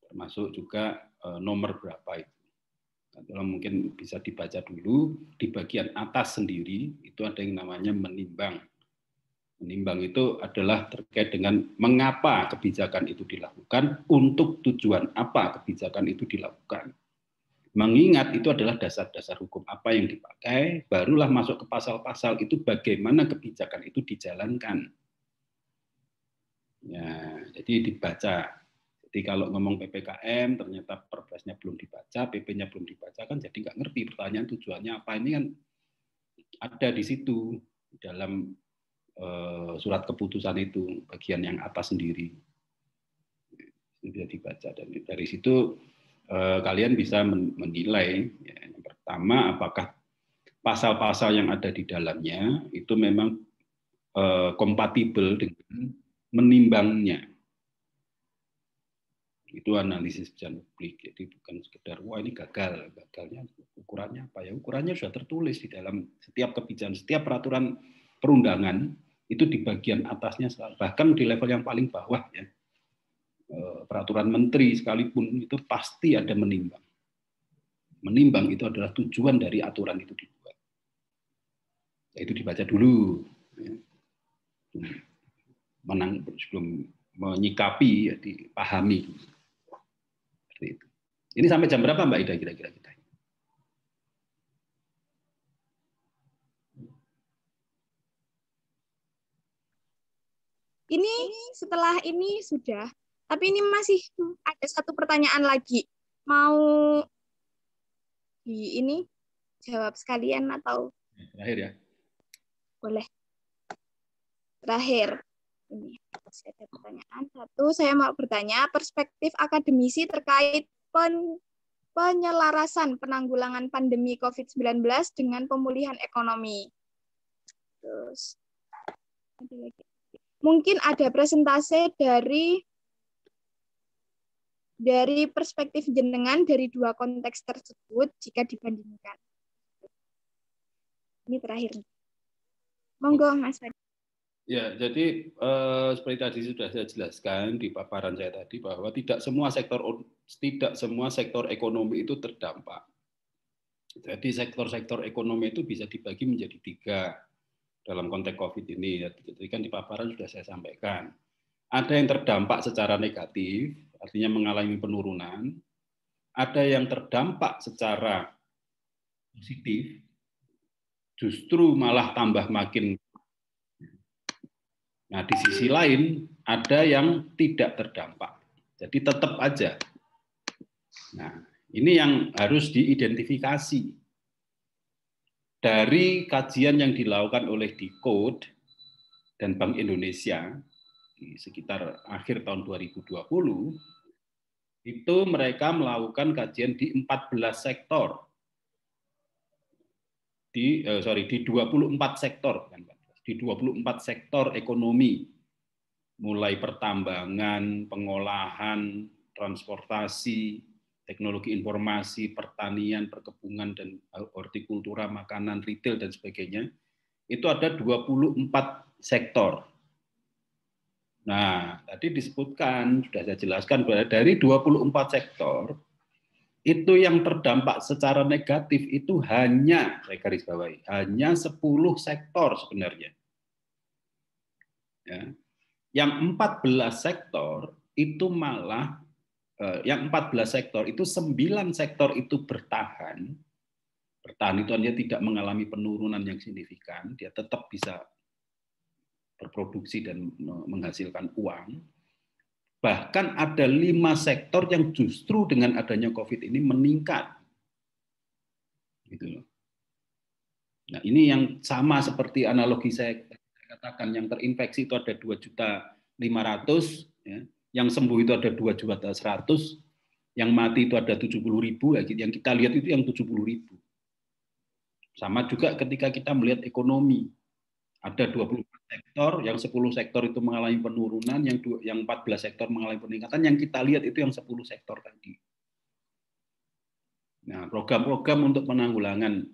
Termasuk juga nomor berapa itu. Kalau mungkin bisa dibaca dulu, di bagian atas sendiri itu ada yang namanya menimbang. Menimbang itu adalah terkait dengan mengapa kebijakan itu dilakukan, untuk tujuan apa kebijakan itu dilakukan. Mengingat itu adalah dasar-dasar hukum apa yang dipakai, barulah masuk ke pasal-pasal itu bagaimana kebijakan itu dijalankan. Ya, jadi dibaca. Jadi kalau ngomong PPKM, ternyata perpresnya belum dibaca, PP-nya belum dibaca, kan jadi nggak ngerti pertanyaan tujuannya apa. Ini kan ada di situ, dalam surat keputusan itu, bagian yang atas sendiri. Itu bisa dibaca. Dan dari situ kalian bisa menilai, ya, yang pertama, apakah pasal-pasal yang ada di dalamnya itu memang kompatibel dengan menimbangnya. Itu analisis pejalan publik. Jadi bukan sekedar wah ini gagal, gagalnya ukurannya apa ya? Ukurannya sudah tertulis di dalam setiap kebijakan, setiap peraturan perundangan itu di bagian atasnya, bahkan di level yang paling bawah ya. Peraturan menteri sekalipun itu pasti ada menimbang. Menimbang itu adalah tujuan dari aturan itu dibuat. Itu dibaca dulu. Ya. Sebelum menyikapi, ya, dipahami. Seperti itu. Ini sampai jam berapa Mbak Ida kira-kira kita? Ini setelah ini sudah, tapi ini masih ada satu pertanyaan lagi. Mau ini jawab sekalian atau? Terakhir ya. Boleh. Terakhir. Ini ada pertanyaan satu. Saya mau bertanya perspektif akademisi terkait penyelarasan penanggulangan pandemi COVID-19 dengan pemulihan ekonomi. Terus mungkin ada presentase dari perspektif jenengan dari dua konteks tersebut jika dibandingkan. Ini terakhir. Monggo Mas Fadi. Ya, jadi seperti tadi sudah saya jelaskan di paparan saya tadi bahwa tidak semua sektor ekonomi itu terdampak. Jadi sektor-sektor ekonomi itu bisa dibagi menjadi 3 dalam konteks COVID ini. Jadi kan di paparan sudah saya sampaikan. Ada yang terdampak secara negatif, artinya mengalami penurunan. Ada yang terdampak secara positif, justru malah tambah makin. Nah, di sisi lain ada yang tidak terdampak. Jadi tetap aja. Nah, ini yang harus diidentifikasi. Dari kajian yang dilakukan oleh Decode dan Bank Indonesia di sekitar akhir tahun 2020, itu mereka melakukan kajian di 14 sektor. Di 24 sektor, di 24 sektor ekonomi, mulai pertambangan, pengolahan, transportasi, teknologi informasi, pertanian, perkebunan, dan hortikultura, makanan, retail, dan sebagainya. Itu ada 24 sektor. Nah, tadi disebutkan, sudah saya jelaskan, bahwa dari 24 sektor, itu yang terdampak secara negatif itu hanya, saya garis bawahi, hanya 10 sektor sebenarnya. Ya. Yang 14 sektor itu malah, yang 14 sektor itu 9 sektor itu bertahan. Bertahan itu artinya tidak mengalami penurunan yang signifikan, dia tetap bisa berproduksi dan menghasilkan uang. Bahkan ada 5 sektor yang justru dengan adanya COVID ini meningkat. Gitu loh. Nah, ini yang sama seperti analogi saya katakan, yang terinfeksi itu ada 2.500.000, ya. Yang sembuh itu ada 2.100.000, yang mati itu ada 70.000, yang kita lihat itu yang 70.000. Sama juga ketika kita melihat ekonomi. Ada 24 sektor, yang 10 sektor itu mengalami penurunan, yang 14 sektor mengalami peningkatan, yang kita lihat itu yang 10 sektor tadi. Nah, program-program untuk penanggulangan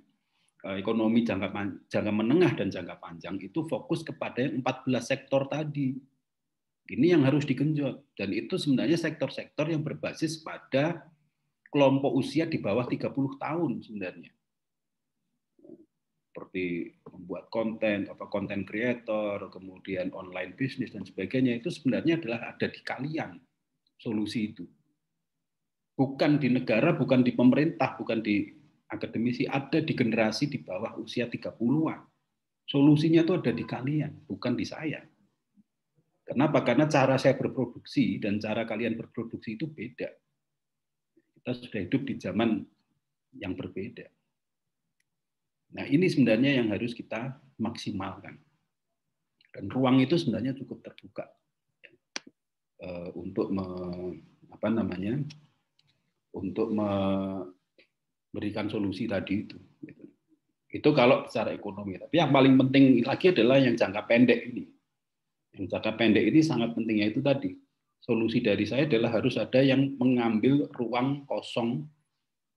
ekonomi jangka menengah dan jangka panjang itu fokus kepada 14 sektor tadi. Ini yang harus digenjot. Dan itu sebenarnya sektor-sektor yang berbasis pada kelompok usia di bawah 30 tahun sebenarnya. Seperti membuat konten, konten creator, kemudian online bisnis dan sebagainya, itu sebenarnya adalah ada di kalian solusi itu. Bukan di negara, bukan di pemerintah, bukan di akademisi, ada di generasi di bawah usia 30-an. Solusinya itu ada di kalian, bukan di saya. Kenapa? Karena cara saya berproduksi dan cara kalian berproduksi itu beda. Kita sudah hidup di zaman yang berbeda. Nah, ini sebenarnya yang harus kita maksimalkan. Dan ruang itu sebenarnya cukup terbuka untuk untuk memberikan solusi tadi itu. Itu kalau secara ekonomi. Tapi yang paling penting lagi adalah yang jangka pendek ini. Yang jangka pendek ini sangat pentingnya itu tadi. Solusi dari saya adalah harus ada yang mengambil ruang kosong,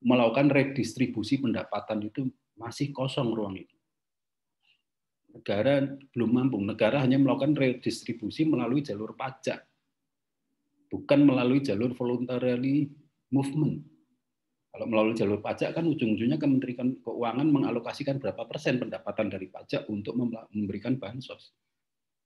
melakukan redistribusi pendapatan itu masih kosong ruang itu. Negara belum mampu. Negara hanya melakukan redistribusi melalui jalur pajak, bukan melalui jalur voluntary movement. Kalau melalui jalur pajak kan ujung-ujungnya Kementerian Keuangan mengalokasikan berapa persen pendapatan dari pajak untuk memberikan bansos.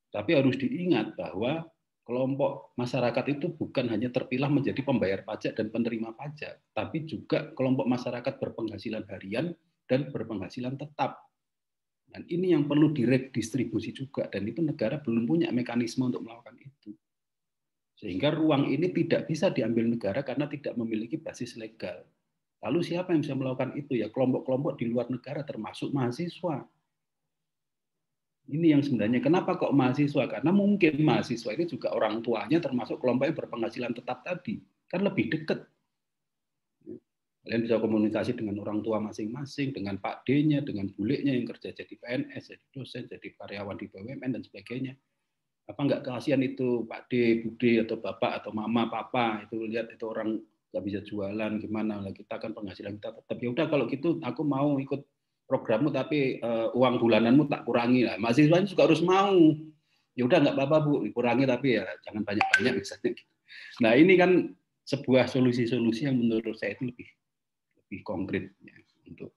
Tapi harus diingat bahwa kelompok masyarakat itu bukan hanya terpilah menjadi pembayar pajak dan penerima pajak, tapi juga kelompok masyarakat berpenghasilan harian dan berpenghasilan tetap. Dan ini yang perlu diredistribusi juga, dan itu negara belum punya mekanisme untuk melakukan itu. Sehingga ruang ini tidak bisa diambil negara karena tidak memiliki basis legal. Lalu siapa yang bisa melakukan itu? Ya kelompok-kelompok di luar negara termasuk mahasiswa. Ini yang sebenarnya kenapa kok mahasiswa? Karena mungkin mahasiswa ini juga orang tuanya termasuk kelompok yang berpenghasilan tetap tadi. Kan lebih dekat. Kalian bisa komunikasi dengan orang tua masing-masing, dengan Pak D-nya, dengan buleknya yang kerja jadi PNS, jadi dosen, jadi karyawan di BUMN dan sebagainya. Apa enggak kasihan itu Pak D, Bude atau Bapak atau Mama, Papa itu lihat itu orang nggak bisa jualan gimana lah, kita kan penghasilan kita tetap. Ya udah kalau gitu aku mau ikut programmu tapi uang bulananmu tak kurangi lah. Mahasiswanya juga harus mau. Ya udah nggak apa-apa Bu, dikurangi tapi ya jangan banyak-banyak misalnya. Nah ini kan sebuah solusi-solusi yang menurut saya itu lebih konkret ya, untuk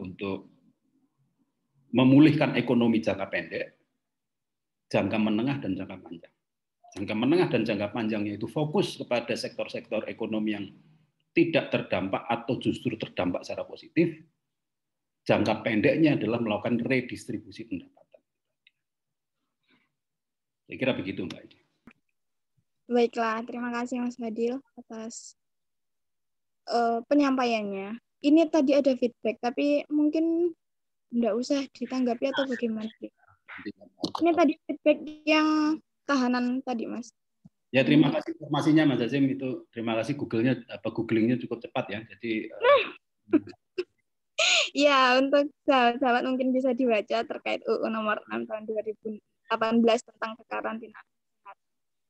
untuk memulihkan ekonomi jangka pendek, jangka menengah dan jangka panjang. Jangka menengah dan jangka panjangnya itu fokus kepada sektor-sektor ekonomi yang tidak terdampak atau justru terdampak secara positif. Jangka pendeknya adalah melakukan redistribusi pendapatan. Saya kira begitu, Mbak Edi. Baiklah, terima kasih Mas Fadil atas penyampaiannya. Ini tadi ada feedback, tapi mungkin enggak usah ditanggapi atau bagaimana? Ini tadi feedback yang tahanan tadi, Mas. Ya, terima kasih informasinya Mas Azim, itu terima kasih googlingnya cukup cepat ya. Jadi ya, untuk sahabat-sahabat mungkin bisa dibaca terkait UU nomor 6 tahun 2018 tentang kekarantinaan.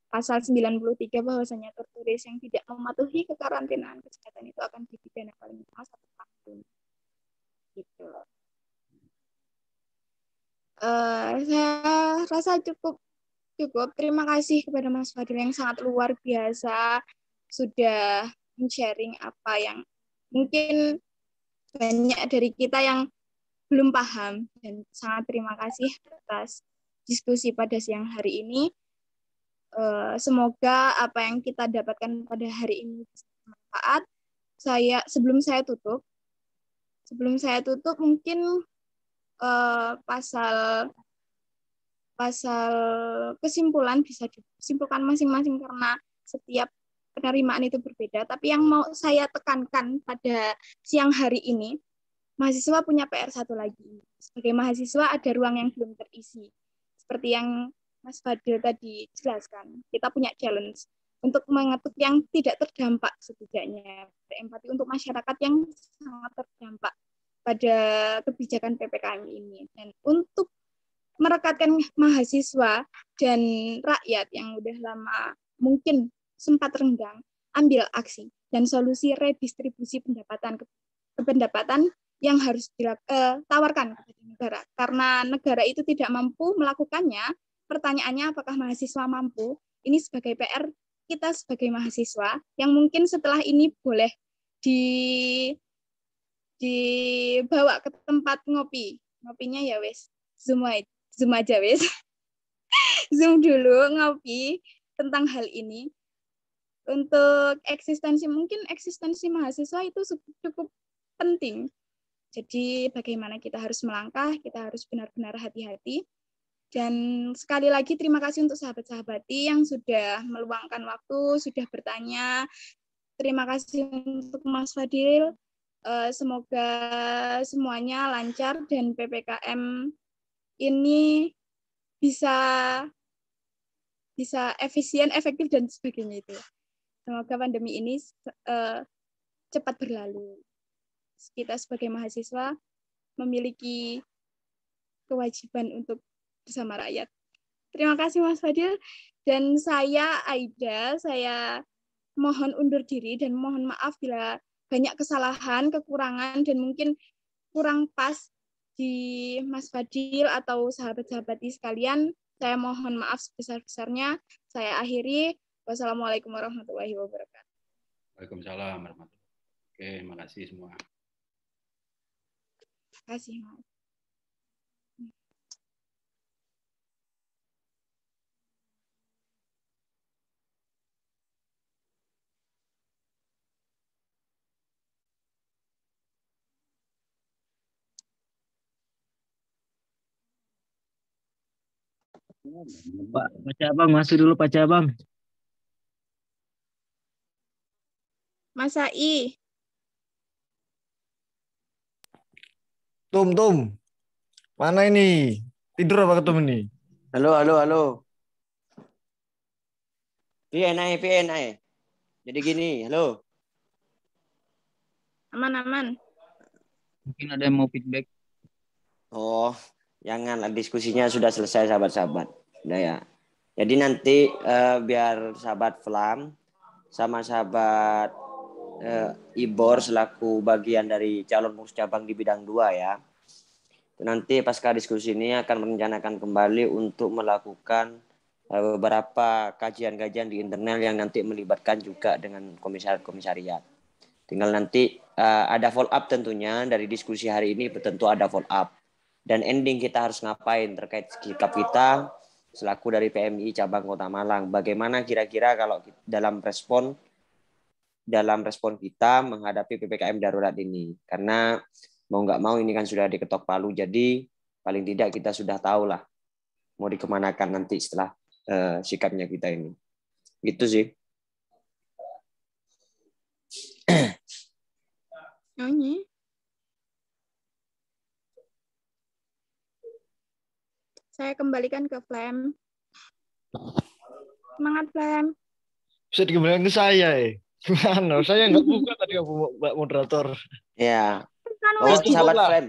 Pasal 93 bahwasanya tertulis yang tidak mematuhi kekarantinaan kesehatan itu akan dipidana paling lama 1 tahun. Gitu. Saya rasa cukup. Terima kasih kepada Mas Fadil yang sangat luar biasa sudah men-sharing apa yang mungkin banyak dari kita yang belum paham, dan sangat terima kasih atas diskusi pada siang hari ini. Semoga apa yang kita dapatkan pada hari ini bermanfaat. Sebelum saya tutup mungkin pasal kesimpulan bisa disimpulkan masing-masing karena setiap penerimaan itu berbeda. Tapi yang mau saya tekankan pada siang hari ini, mahasiswa punya PR satu lagi. Sebagai mahasiswa ada ruang yang belum terisi. Seperti yang Mas Fadil tadi jelaskan, kita punya challenge untuk mengetuk yang tidak terdampak setidaknya. Berempati untuk masyarakat yang sangat terdampak pada kebijakan PPKM ini. Dan untuk merekatkan mahasiswa dan rakyat yang udah lama mungkin sempat renggang, ambil aksi. dan solusi redistribusi pendapatan yang harus ditawarkan kepada negara. Karena negara itu tidak mampu melakukannya, pertanyaannya apakah mahasiswa mampu? Ini sebagai PR kita sebagai mahasiswa yang mungkin setelah ini boleh dibawa ke tempat ngopi. Ngopinya ya wes, Zoom aja wes. Zoom dulu ngopi tentang hal ini. Untuk mungkin eksistensi mahasiswa itu cukup penting. Jadi bagaimana kita harus melangkah, kita harus benar-benar hati-hati. Dan sekali lagi terima kasih untuk sahabat-sahabati yang sudah meluangkan waktu, sudah bertanya. Terima kasih untuk Mas Fadil. Semoga semuanya lancar dan PPKM ini bisa efisien, efektif, dan sebagainya itu. Semoga pandemi ini cepat berlalu. Kita sebagai mahasiswa memiliki kewajiban untuk bersama rakyat. Terima kasih Mas Fadil. Dan saya Aida, saya mohon undur diri dan mohon maaf bila banyak kesalahan, kekurangan, dan mungkin kurang pas di Mas Fadil atau sahabat-sahabati sekalian. Saya mohon maaf sebesar-besarnya. Saya akhiri. Wassalamualaikum warahmatullahi wabarakatuh. Waalaikumsalam warahmatullahi wabarakatuh. Oke, makasih semua. Terima kasih, Mas. Pak Cabang, masuk dulu Pak Cabang. Mas Ai. Tum. Mana ini? Tidur apa ketum ini? Halo. PNI. Jadi gini, halo. Aman. Mungkin ada yang mau feedback. Oh, jangan, diskusinya sudah selesai sahabat-sahabat. Udah ya. Jadi nanti biar sahabat Flam sama sahabat Ibor selaku bagian dari calon pengurus cabang di bidang 2 ya. Nanti pasca diskusi ini akan merencanakan kembali untuk melakukan beberapa kajian-kajian di internal yang nanti melibatkan juga dengan komisariat. Tinggal nanti ada follow up tentunya dari diskusi hari ini, tentu ada follow up. Dan ending kita harus ngapain terkait sikap kita selaku dari PMI Cabang Kota Malang. Bagaimana kira-kira kalau dalam respon kita menghadapi PPKM darurat ini. Karena mau nggak mau ini kan sudah diketok palu, jadi paling tidak kita sudah tahu lah mau dikemanakan nanti setelah sikapnya kita ini. Gitu sih. Saya kembalikan ke Flam. Semangat Flam. Bisa dikembalikan ke saya Mana? Saya nggak buka tadi Mbak moderator. Ya. Oh, sahabat Flam.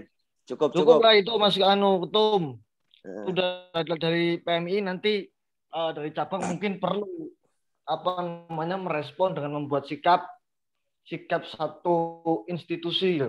Cukup lah itu Mas Ketum. Sudah dari PMI nanti dari cabang mungkin perlu merespon dengan membuat sikap satu institusi